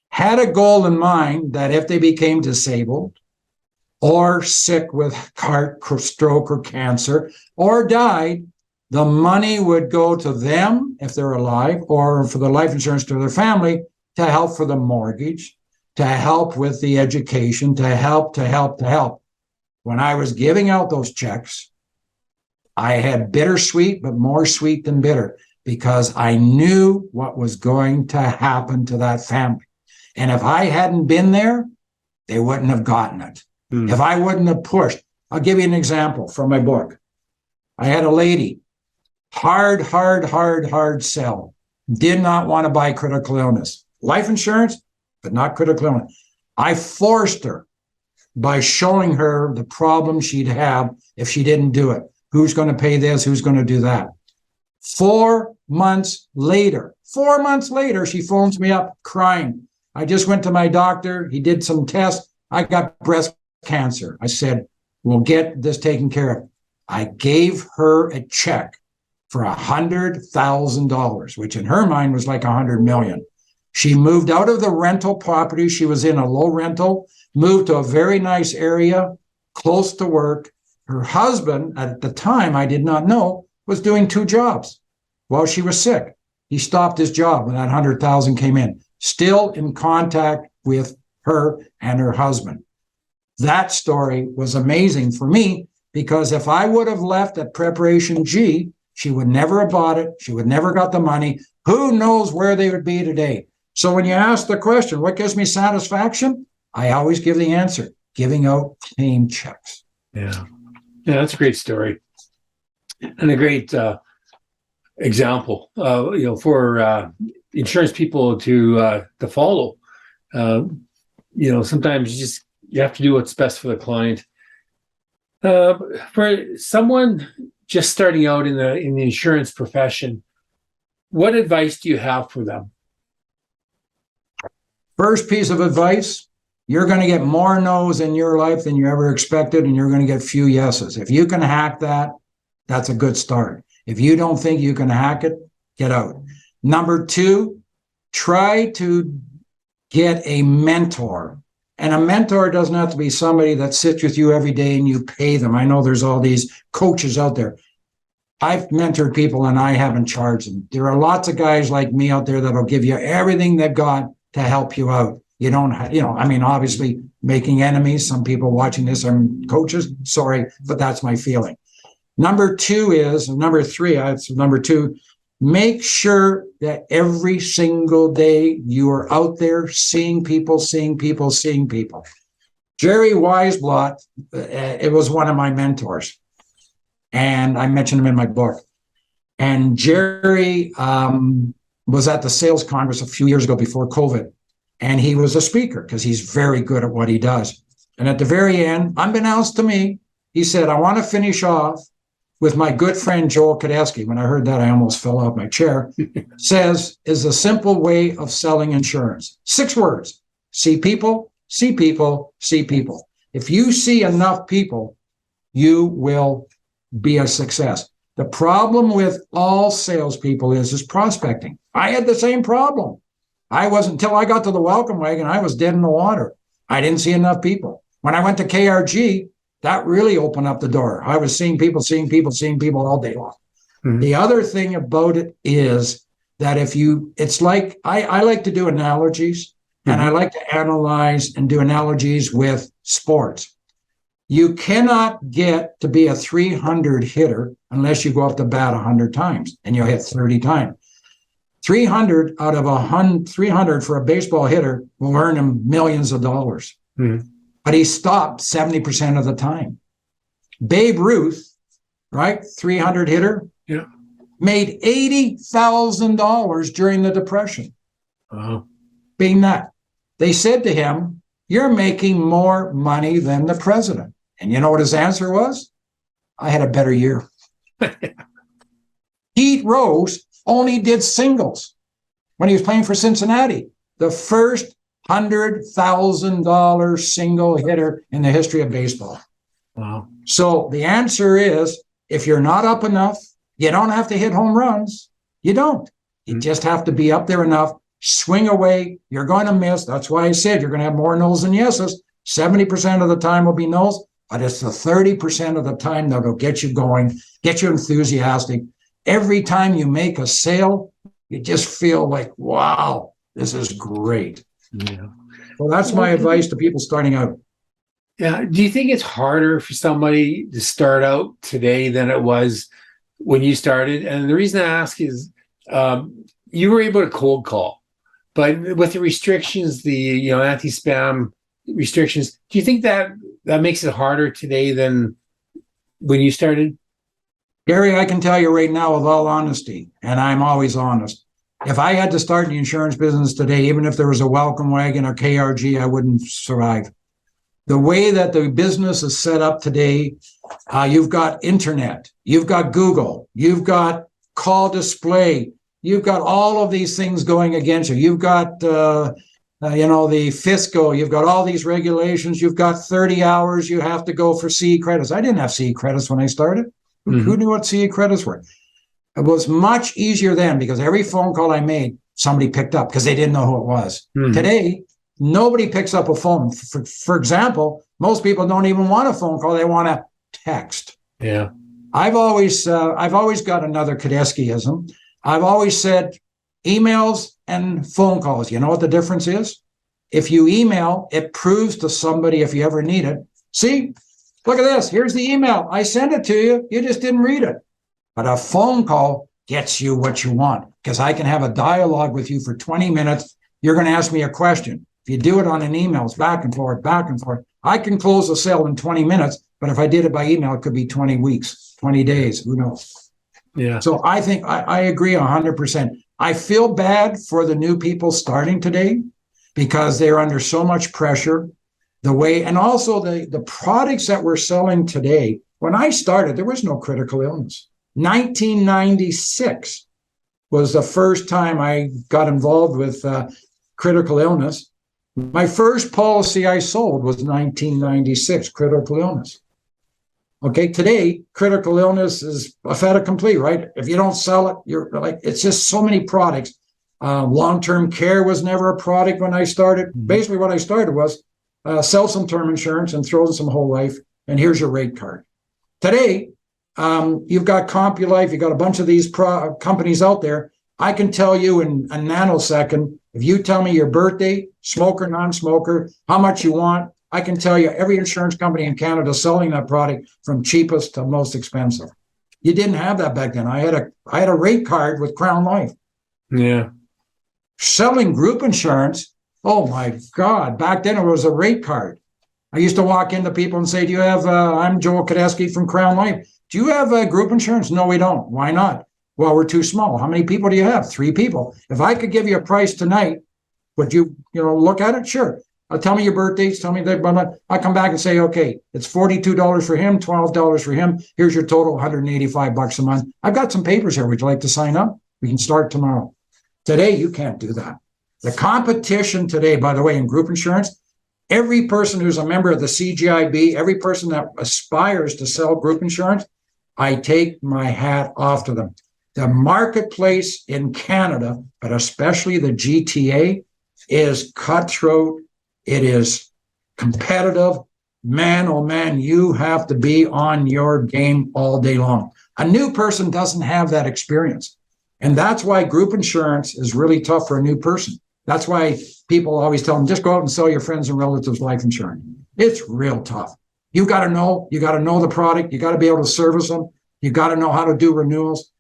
had a goal in mind that if they became disabled or sick with heart stroke or cancer or died, the money would go to them if they're alive, or for the life insurance to their family, to help for the mortgage, to help with the education, to help. When I was giving out those checks, I had bittersweet, but more sweet than bitter, because I knew what was going to happen to that family. And if I hadn't been there, they wouldn't have gotten it. If I wouldn't have pushed, I'll give you an example from my book. I had a lady, hard sell, did not want to buy critical illness. Life insurance, but not critical illness. I forced her by showing her the problem she'd have if she didn't do it. Who's going to pay this? Who's going to do that? 4 months later, she phones me up crying. I just went to my doctor. He did some tests. I got breast cancer. I said, we'll get this taken care of. I gave her a check for $100,000, which in her mind was like $100 million. She moved out of the rental property. She was in a low rental, moved to a very nice area, close to work. Her husband, at the time, I did not know, was doing 2 jobs while she was sick. He stopped his job when that $100,000 came in. Still in contact with her and her husband. That story was amazing for me, because if I would have left at Preparation G, she would never have bought it. She would never got the money. Who knows where they would be today? So when you ask the question, what gives me satisfaction? I always give the answer, giving out claim checks. Yeah, that's a great story. And a great example, for insurance people to follow. Sometimes you have to do what's best for the client. For someone just starting out in the insurance profession, what advice do you have for them? First piece of advice, you're going to get more no's in your life than you ever expected, and you're going to get few yeses. If you can hack that, that's a good start. If you don't think you can hack it, get out. Number 2, try to get a mentor. And a mentor doesn't have to be somebody that sits with you every day and you pay them. I know there's all these coaches out there. I've mentored people and I haven't charged them. There are lots of guys like me out there that'll give you everything they've got to help you out. You don't, obviously making enemies. Some people watching this are coaches. Sorry, but that's my feeling. Number 2, make sure that every single day you are out there seeing people. Jerry Weisblot, it was one of my mentors, and I mentioned him in my book. And Jerry was at the Sales Congress a few years ago before COVID, and he was a speaker because he's very good at what he does. And at the very end, unbeknownst to me, he said, I want to finish off with my good friend Joel Cadesky. When I heard that, I almost fell off my chair. Says, is a simple way of selling insurance. 6 words. See people, see people, see people. If you see enough people, you will be a success. The problem with all salespeople is prospecting. I had the same problem. Until I got to the welcome wagon, I was dead in the water. I didn't see enough people. When I went to KRG, that really opened up the door. I was seeing people all day long. Mm-hmm. The other thing about it is that it's like, I like to do analogies, mm-hmm. and I like to analyze and do analogies with sports. You cannot get to be a 300 hitter unless you go up to bat 100 times and you'll hit 30 times. 300 out of 300 for a baseball hitter will earn him millions of dollars. Mm-hmm. But he stopped 70% of the time. Babe Ruth, right, 300 hitter, made $80,000 during the Depression. Wow. Being that, they said to him, you're making more money than the president. And you know what his answer was? I had a better year. Pete Rose only did singles when he was playing for Cincinnati. The first $100,000 single hitter in the history of baseball. Wow. So the answer is, if you're not up enough, you don't have to hit home runs. You don't. You just have to be up there enough, swing away. You're going to miss. That's why I said you're going to have more no's than yeses. 70% of the time will be no's, but it's the 30% of the time that will get you going, get you enthusiastic. Every time you make a sale, you just feel like, wow, this is great. Yeah. Well, that's my advice to people starting out. Yeah. Do you think it's harder for somebody to start out today than it was when you started? And the reason I ask is you were able to cold call, but with the restrictions, the anti-spam restrictions, do you think that makes it harder today than when you started? Gary, I can tell you right now with all honesty, and I'm always honest, if I had to start the insurance business today, even if there was a welcome wagon or KRG, I wouldn't survive. The way that the business is set up today, you've got internet, you've got Google, you've got call display, you've got all of these things going against you. You've got, the fiscal, you've got all these regulations, you've got 30 hours, you have to go for CE credits. I didn't have CE credits when I started. Who knew what CE credits were? It was much easier then because every phone call I made, somebody picked up because they didn't know who it was. Today, nobody picks up a phone. For example, most people don't even want a phone call. They want a text. Yeah. I've always got another Cadeskyism. I've always said emails and phone calls. You know what the difference is? If you email, it proves to somebody if you ever need it. See, look at this. Here's the email. I sent it to you. You just didn't read it. But a phone call gets you what you want because I can have a dialogue with you for 20 minutes. You're going to ask me a question. If you do it on an email, it's back and forth, back and forth. I can close a sale in 20 minutes, but if I did it by email, it could be 20 weeks, 20 days, who knows? Yeah. So I think I agree 100%. I feel bad for the new people starting today because they're under so much pressure. And also the products that we're selling today, when I started, there was no critical illness. 1996 was the first time I got involved with critical illness. My first policy I sold was 1996, critical illness. Okay, today, critical illness is a fait accompli, right? If you don't sell it, you're like, it's just so many products. Long-term care was never a product when I started. Basically, what I started was sell some term insurance and throw in some whole life, and here's your rate card. Today, you've got CompuLife, you've got a bunch of these companies out there. I can tell you in a nanosecond, if you tell me your birthday, smoker, non-smoker, how much you want, I can tell you every insurance company in Canada selling that product from cheapest to most expensive. You didn't have that back then. I had a rate card with Crown Life. Yeah. Selling group insurance, oh my God, back then it was a rate card. I used to walk into people and say, do you have, I'm Joel Cadesky from Crown Life. Do you have group insurance? No, we don't. Why not? Well, we're too small. How many people do you have? 3 people. If I could give you a price tonight, would you look at it? Sure. Tell me your birthdays. Tell me that. I'll come back and say, okay, it's $42 for him, $12 for him. Here's your total, $185 a month. I've got some papers here. Would you like to sign up? We can start tomorrow. Today, you can't do that. The competition today, by the way, in group insurance, every person who's a member of the CGIB, every person that aspires to sell group insurance, I take my hat off to them. The marketplace in Canada, but especially the GTA, is cutthroat. It is competitive. Man, oh man, you have to be on your game all day long. A new person doesn't have that experience. And that's why group insurance is really tough for a new person. That's why people always tell them, just go out and sell your friends and relatives life insurance. It's real tough. You got to know the product. You got to be able to service them. You got to know how to do renewals.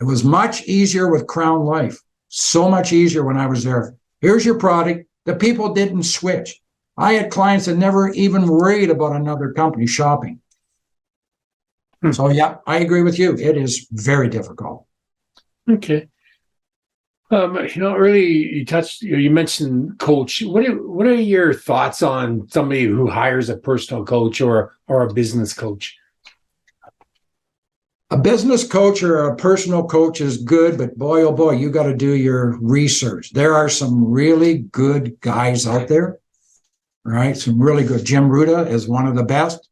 It was much easier with Crown Life. So much easier when I was there. Here's your product. The people didn't switch. I had clients that never even worried about another company shopping. So yeah, I agree with you. It is very difficult. Okay. Earlier you mentioned coach. What are your thoughts on somebody who hires a personal coach or a business coach? A business coach or a personal coach is good, but boy, oh boy, you got to do your research. There are some really good guys out there, right? Some really good. Jim Ruta is one of the best,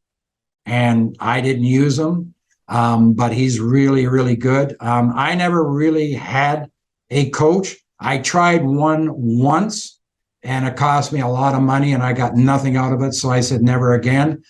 and I didn't use him, but he's really, really good. I never really had a coach. I tried one once, and it cost me a lot of money, and I got nothing out of it, so I said never again.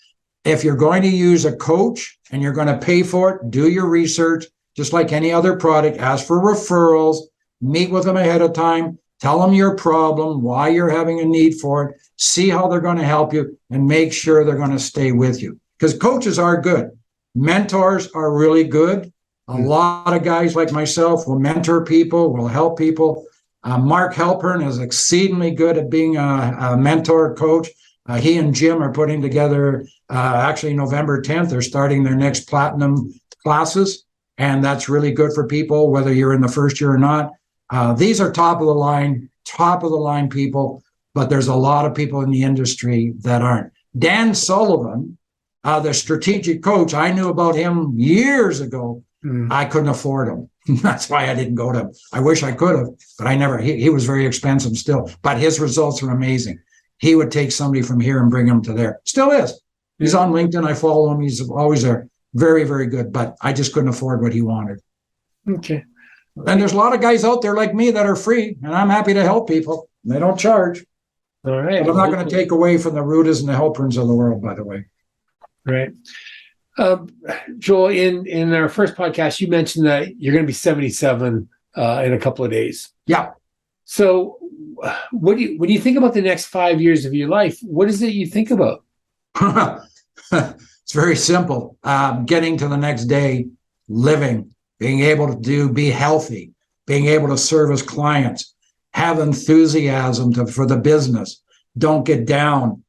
If you're going to use a coach and you're going to pay for it, do your research, just like any other product. Ask for referrals, meet with them ahead of time, tell them your problem, why you're having a need for it, see how they're going to help you, and make sure they're going to stay with you. Because coaches are good. Mentors are really good. A lot of guys like myself will mentor people, will help people. Mark Halpern is exceedingly good at being a mentor coach. He and Jim are putting together, actually November 10th, they're starting their next platinum classes. And that's really good for people, whether you're in the first year or not. These are top of the line people, but there's a lot of people in the industry that aren't. Dan Sullivan, the strategic coach, I knew about him years ago. I couldn't afford him. That's why I didn't go to him. I wish I could have, but I never. He was very expensive still, but his results are amazing. He would take somebody from here and bring him to there. Still is. He's on LinkedIn. I follow him. He's always there. Very, very good, but I just couldn't afford what he wanted. Okay. And there's a lot of guys out there like me that are free, and I'm happy to help people. They don't charge. All right. But I'm not going to take away from the Rudas and the Helperns of the world, by the way. Right. Joel, in our first podcast, you mentioned that you're going to be 77 in a couple of days. Yeah. So when you think about the next 5 years of your life, what is it you think about? It's very simple. Getting to the next day, living, being able to be healthy, being able to service clients, have enthusiasm for the business, don't get down,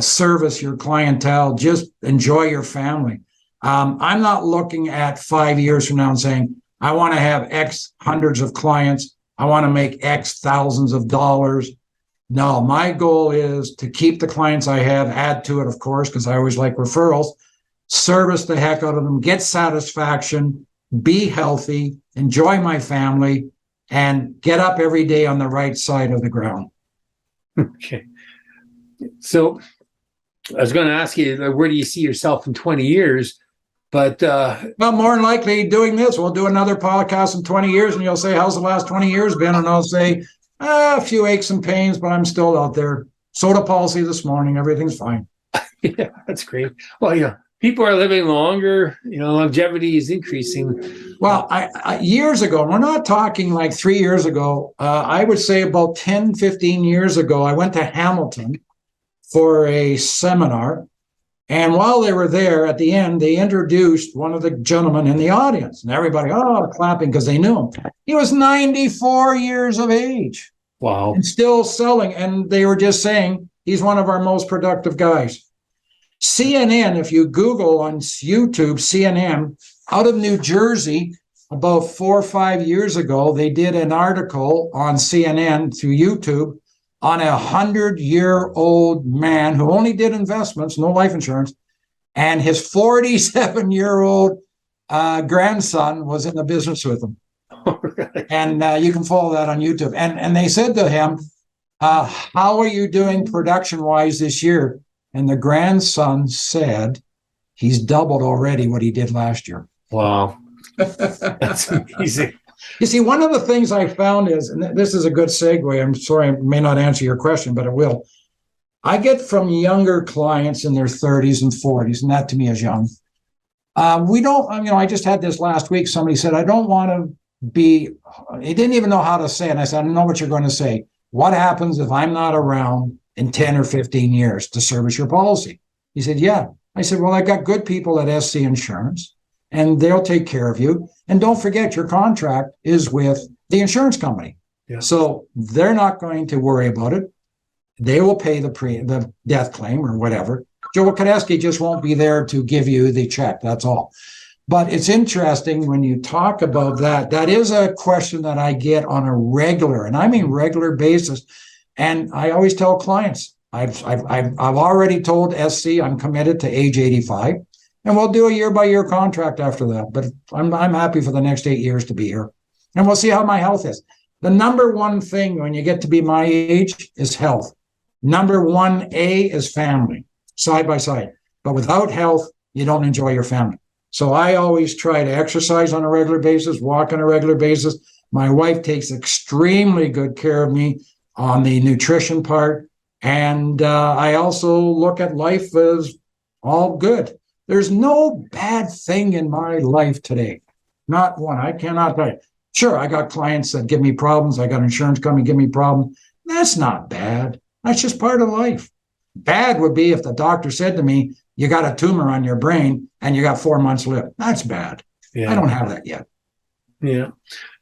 service your clientele, just enjoy your family. I'm not looking at 5 years from now and saying, I want to have X hundreds of clients. I want to make X thousands of dollars. No, my goal is to keep the clients I have, add to it, of course, because I always like referrals, service the heck out of them, get satisfaction, be healthy, enjoy my family, and get up every day on the right side of the ground. Okay. So I was going to ask you, where do you see yourself in 20 years? But well, more than likely doing this. We'll do another podcast in 20 years, and you'll say, how's the last 20 years been? And I'll say, a few aches and pains, but I'm still out there. Soda policy this morning. Everything's fine. Yeah, that's great. Well, yeah, people are living longer. Longevity is increasing. Well, I years ago, we're not talking like 3 years ago. I would say about 10, 15 years ago, I went to Hamilton for a seminar. And while they were there, at the end, they introduced one of the gentlemen in the audience. And everybody, clapping because they knew him. He was 94 years of age. Wow. And still selling. And they were just saying, he's one of our most productive guys. CNN, if you Google on YouTube, CNN, out of New Jersey, about 4 or 5 years ago, they did an article on CNN through YouTube on a 100-year-old man who only did investments, no life insurance, and his 47-year-old grandson was in the business with him. Oh, really? And you can follow that on YouTube. And they said to him, how are you doing production-wise this year? And the grandson said, he's doubled already what he did last year. Wow. That's amazing. You see, one of the things I found is, and this is a good segue, I'm sorry I may not answer your question, but it will. I get from younger clients in their 30s and 40s, and that to me is young. I just had this last week. Somebody said, I don't want to be, he didn't even know how to say it. And I said, I don't know what you're going to say. What happens if I'm not around in 10 or 15 years to service your policy? He said, yeah. I said, well, I got good people at SC Insurance, and they'll take care of you. And don't forget, your contract is with the insurance company. Yeah. So they're not going to worry about it. They will pay the death claim or whatever. Joel Cadesky just won't be there to give you the check. That's all. But it's interesting when you talk about that. That is a question that I get on a regular, and I mean regular basis. And I always tell clients, I've already told SC I'm committed to age 85. And we'll do a year-by-year contract after that. But I'm happy for the next 8 years to be here. And we'll see how my health is. The number one thing when you get to be my age is health. Number 1A is family, side by side. But without health, you don't enjoy your family. So I always try to exercise on a regular basis, walk on a regular basis. My wife takes extremely good care of me on the nutrition part. And I also look at life as all good. There's no bad thing in my life today. Not one. I cannot tell you. Sure, I got clients that give me problems. I got insurance company give me problems. That's not bad. That's just part of life. Bad would be if the doctor said to me, you got a tumor on your brain and you got 4 months left. That's bad. Yeah. I don't have that yet. Yeah.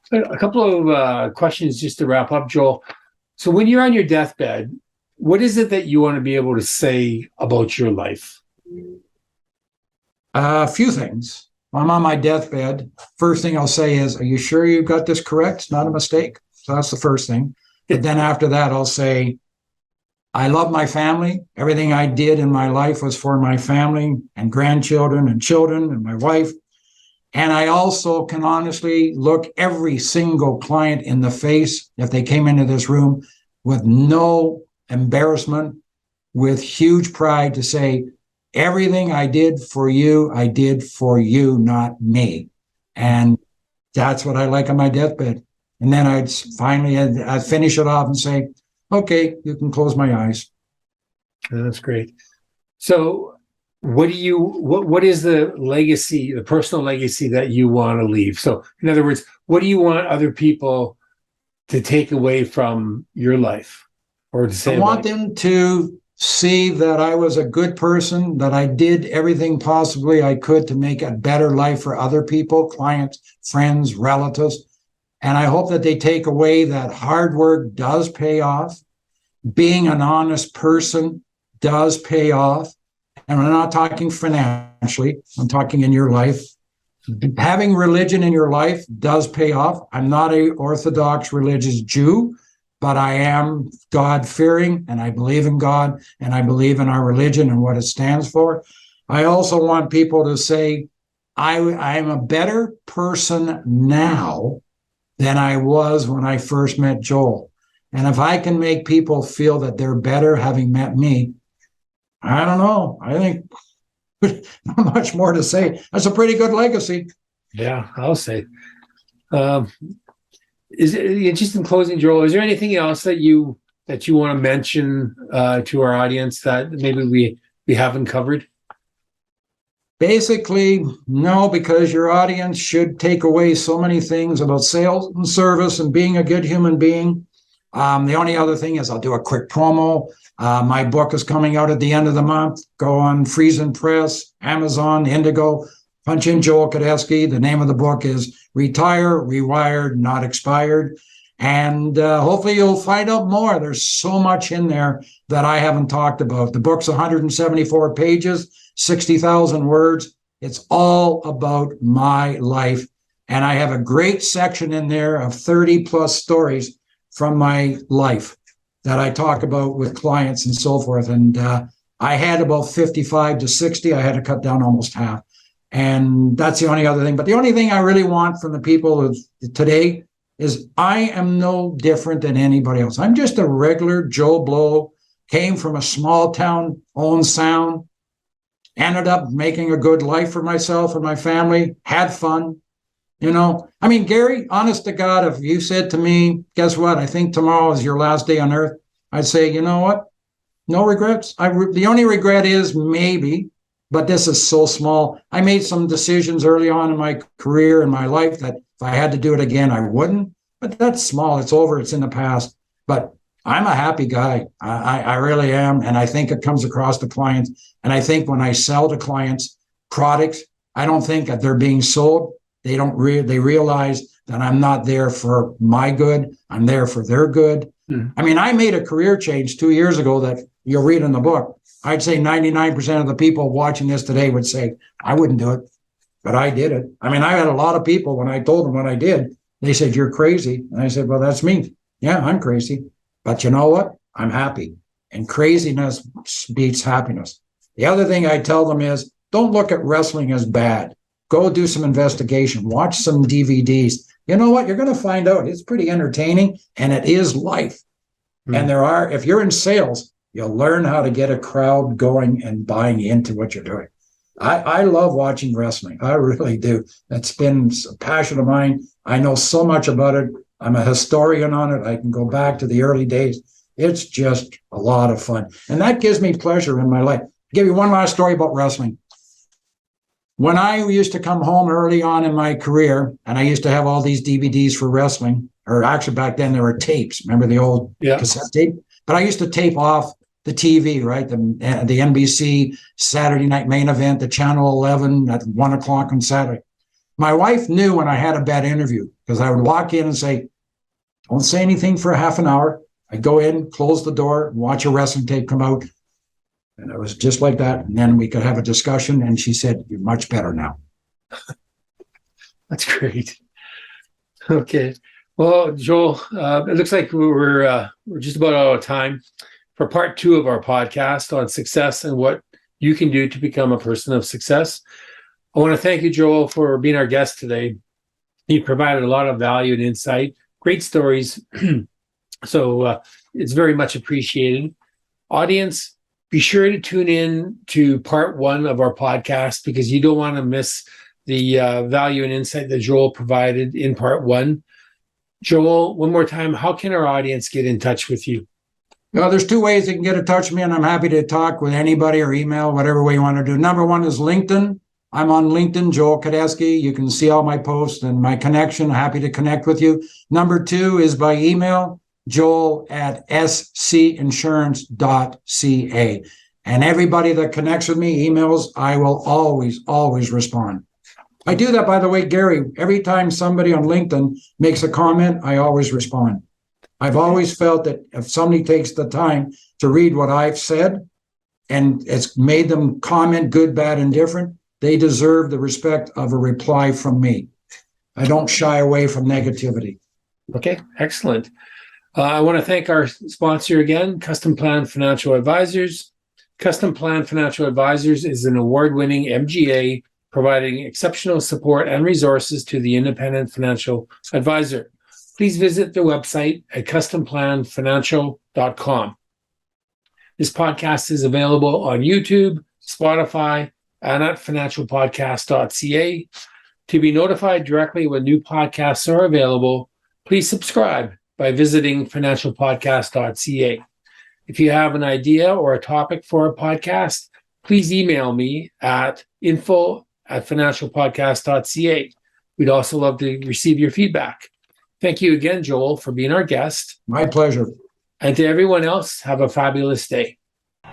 So a couple of questions just to wrap up, Joel. So when you're on your deathbed, what is it that you want to be able to say about your life? A few things. When I'm on my deathbed, first thing I'll say is, are you sure you got this correct? It's not a mistake. So that's the first thing. But then after that, I'll say, I love my family. Everything I did in my life was for my family and grandchildren and children and my wife. And I also can honestly look every single client in the face if they came into this room with no embarrassment, with huge pride to say, everything I did for you, not me. And that's what I like on my deathbed. And then I'd finish it off and say, okay, you can close my eyes. That's great. So what is the legacy, the personal legacy that you want to leave? So in other words, what do you want other people to take away from your life or to say? I want them to see that I was a good person, that I did everything possibly I could to make a better life for other people, clients, friends, relatives. And I hope that they take away that hard work does pay off. Being an honest person does pay off. And I'm not talking financially, I'm talking in your life. Having religion in your life does pay off. I'm not an Orthodox religious Jew, but I am God-fearing, and I believe in God, and I believe in our religion and what it stands for. I also want people to say, I'm a better person now than I was when I first met Joel. And if I can make people feel that they're better having met me, I don't know. I think not much more to say. That's a pretty good legacy. Yeah, I'll say. Is it just in closing, Joel? Is there anything else that you want to mention to our audience that maybe we haven't covered? Basically, no, because your audience should take away so many things about sales and service and being a good human being. The only other thing is I'll do a quick promo. My book is coming out at the end of the month. Go on Friesen Press, Amazon, Indigo. Punch in Joel Cadesky. The name of the book is Retire, Rewired, Not Expired. And hopefully you'll find out more. There's so much in there that I haven't talked about. The book's 174 pages, 60,000 words. It's all about my life. And I have a great section in there of 30 plus stories from my life that I talk about with clients and so forth. And I had about 55 to 60. I had to cut down almost half. And that's the only other thing. But the only thing I really want from the people of today is I am no different than anybody else. I'm just a regular Joe Blow, came from a small town, owned sound, ended up making a good life for myself and my family, had fun. You know, I mean, Gary, honest to God, if you said to me, guess what? I think tomorrow is your last day on earth. I'd say, you know what? No regrets. The only regret is maybe, but this is so small. I made some decisions early on in my career and my life that if I had to do it again, I wouldn't. But that's small. It's over. It's in the past. But I'm a happy guy. I really am. And I think it comes across to clients. And I think when I sell to clients products, I don't think that they're being sold. They realize that I'm not there for my good. I'm there for their good. Mm. I mean, I made a career change 2 years ago that you'll read in the book. I'd say 99% of the people watching this today would say, I wouldn't do it, but I did it. I mean, I had a lot of people when I told them what I did, they said, you're crazy. And I said, well, that's me. Yeah, I'm crazy. But you know what? I'm happy. And craziness beats happiness. The other thing I tell them is don't look at wrestling as bad. Go do some investigation. Watch some DVDs. You know what? You're going to find out. It's pretty entertaining, and it is life. Mm. And if you're in sales, you'll learn how to get a crowd going and buying into what you're doing. I love watching wrestling. I really do. It's been a passion of mine. I know so much about it. I'm a historian on it. I can go back to the early days. It's just a lot of fun. And that gives me pleasure in my life. I'll give you one last story about wrestling. When I used to come home early on in my career, and I used to have all these DVDs for wrestling, or actually back then there were tapes. Remember the old cassette tape? But I used to tape off the TV, right? The NBC Saturday Night Main Event, the Channel 11 at 1 o'clock on Saturday. My wife knew when I had a bad interview because I would walk in and say, don't say anything for half an hour. I'd go in, close the door, watch a wrestling tape come out. And it was just like that. And then we could have a discussion. And she said, you're much better now. That's great. Okay. Well, Joel, it looks like we're just about out of time for part 2 of our podcast on success and what you can do to become a person of success. I want to thank you, Joel, for being our guest today. You provided a lot of value and insight, great stories. So it's very much appreciated. Audience, be sure to tune in to part 1 of our podcast because you don't want to miss the value and insight that Joel provided in part 1. Joel, one more time, how can our audience get in touch with you? Well, there's 2 ways they can get in touch with me, and I'm happy to talk with anybody or email, whatever way you want to do. Number 1 is LinkedIn. I'm on LinkedIn, Joel Cadesky. You can see all my posts and my connection. Happy to connect with you. Number 2 is by email, joel@scinsurance.ca. And everybody that connects with me, emails, I will always respond. I do that, by the way, Gary. Every time somebody on LinkedIn makes a comment, I always respond. I've always felt that if somebody takes the time to read what I've said and it's made them comment, good, bad, and different, they deserve the respect of a reply from me. I don't shy away from negativity. Okay, excellent. I want to thank our sponsor again, Customplan Financial Advisors. Customplan Financial Advisors is an award-winning MGA providing exceptional support and resources to the independent financial advisor. Please visit their website at customplanfinancial.com. This podcast is available on YouTube, Spotify, and at financialpodcast.ca. To be notified directly when new podcasts are available, please subscribe by visiting financialpodcast.ca. If you have an idea or a topic for a podcast, please email me at info@financialpodcast.ca. We'd also love to receive your feedback. Thank you again, Joel, for being our guest. My pleasure. And to everyone else, have a fabulous day.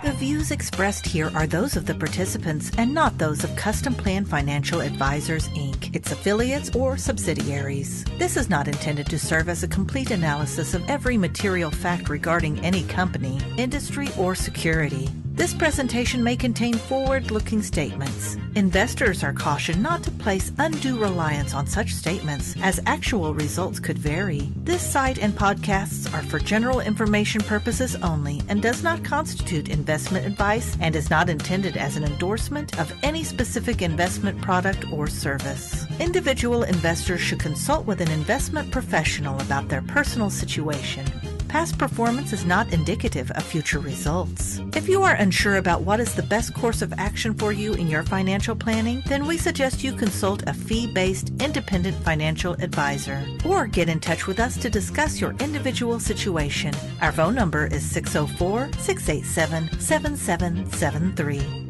The views expressed here are those of the participants and not those of Customplan Financial Advisors, Inc., its affiliates, or subsidiaries. This is not intended to serve as a complete analysis of every material fact regarding any company, industry, or security. This presentation may contain forward-looking statements. Investors are cautioned not to place undue reliance on such statements, as actual results could vary. This site and podcasts are for general information purposes only and does not constitute investment advice and is not intended as an endorsement of any specific investment product or service. Individual investors should consult with an investment professional about their personal situation. Past performance is not indicative of future results. If you are unsure about what is the best course of action for you in your financial planning, then we suggest you consult a fee-based independent financial advisor or get in touch with us to discuss your individual situation. Our phone number is 604-687-7773.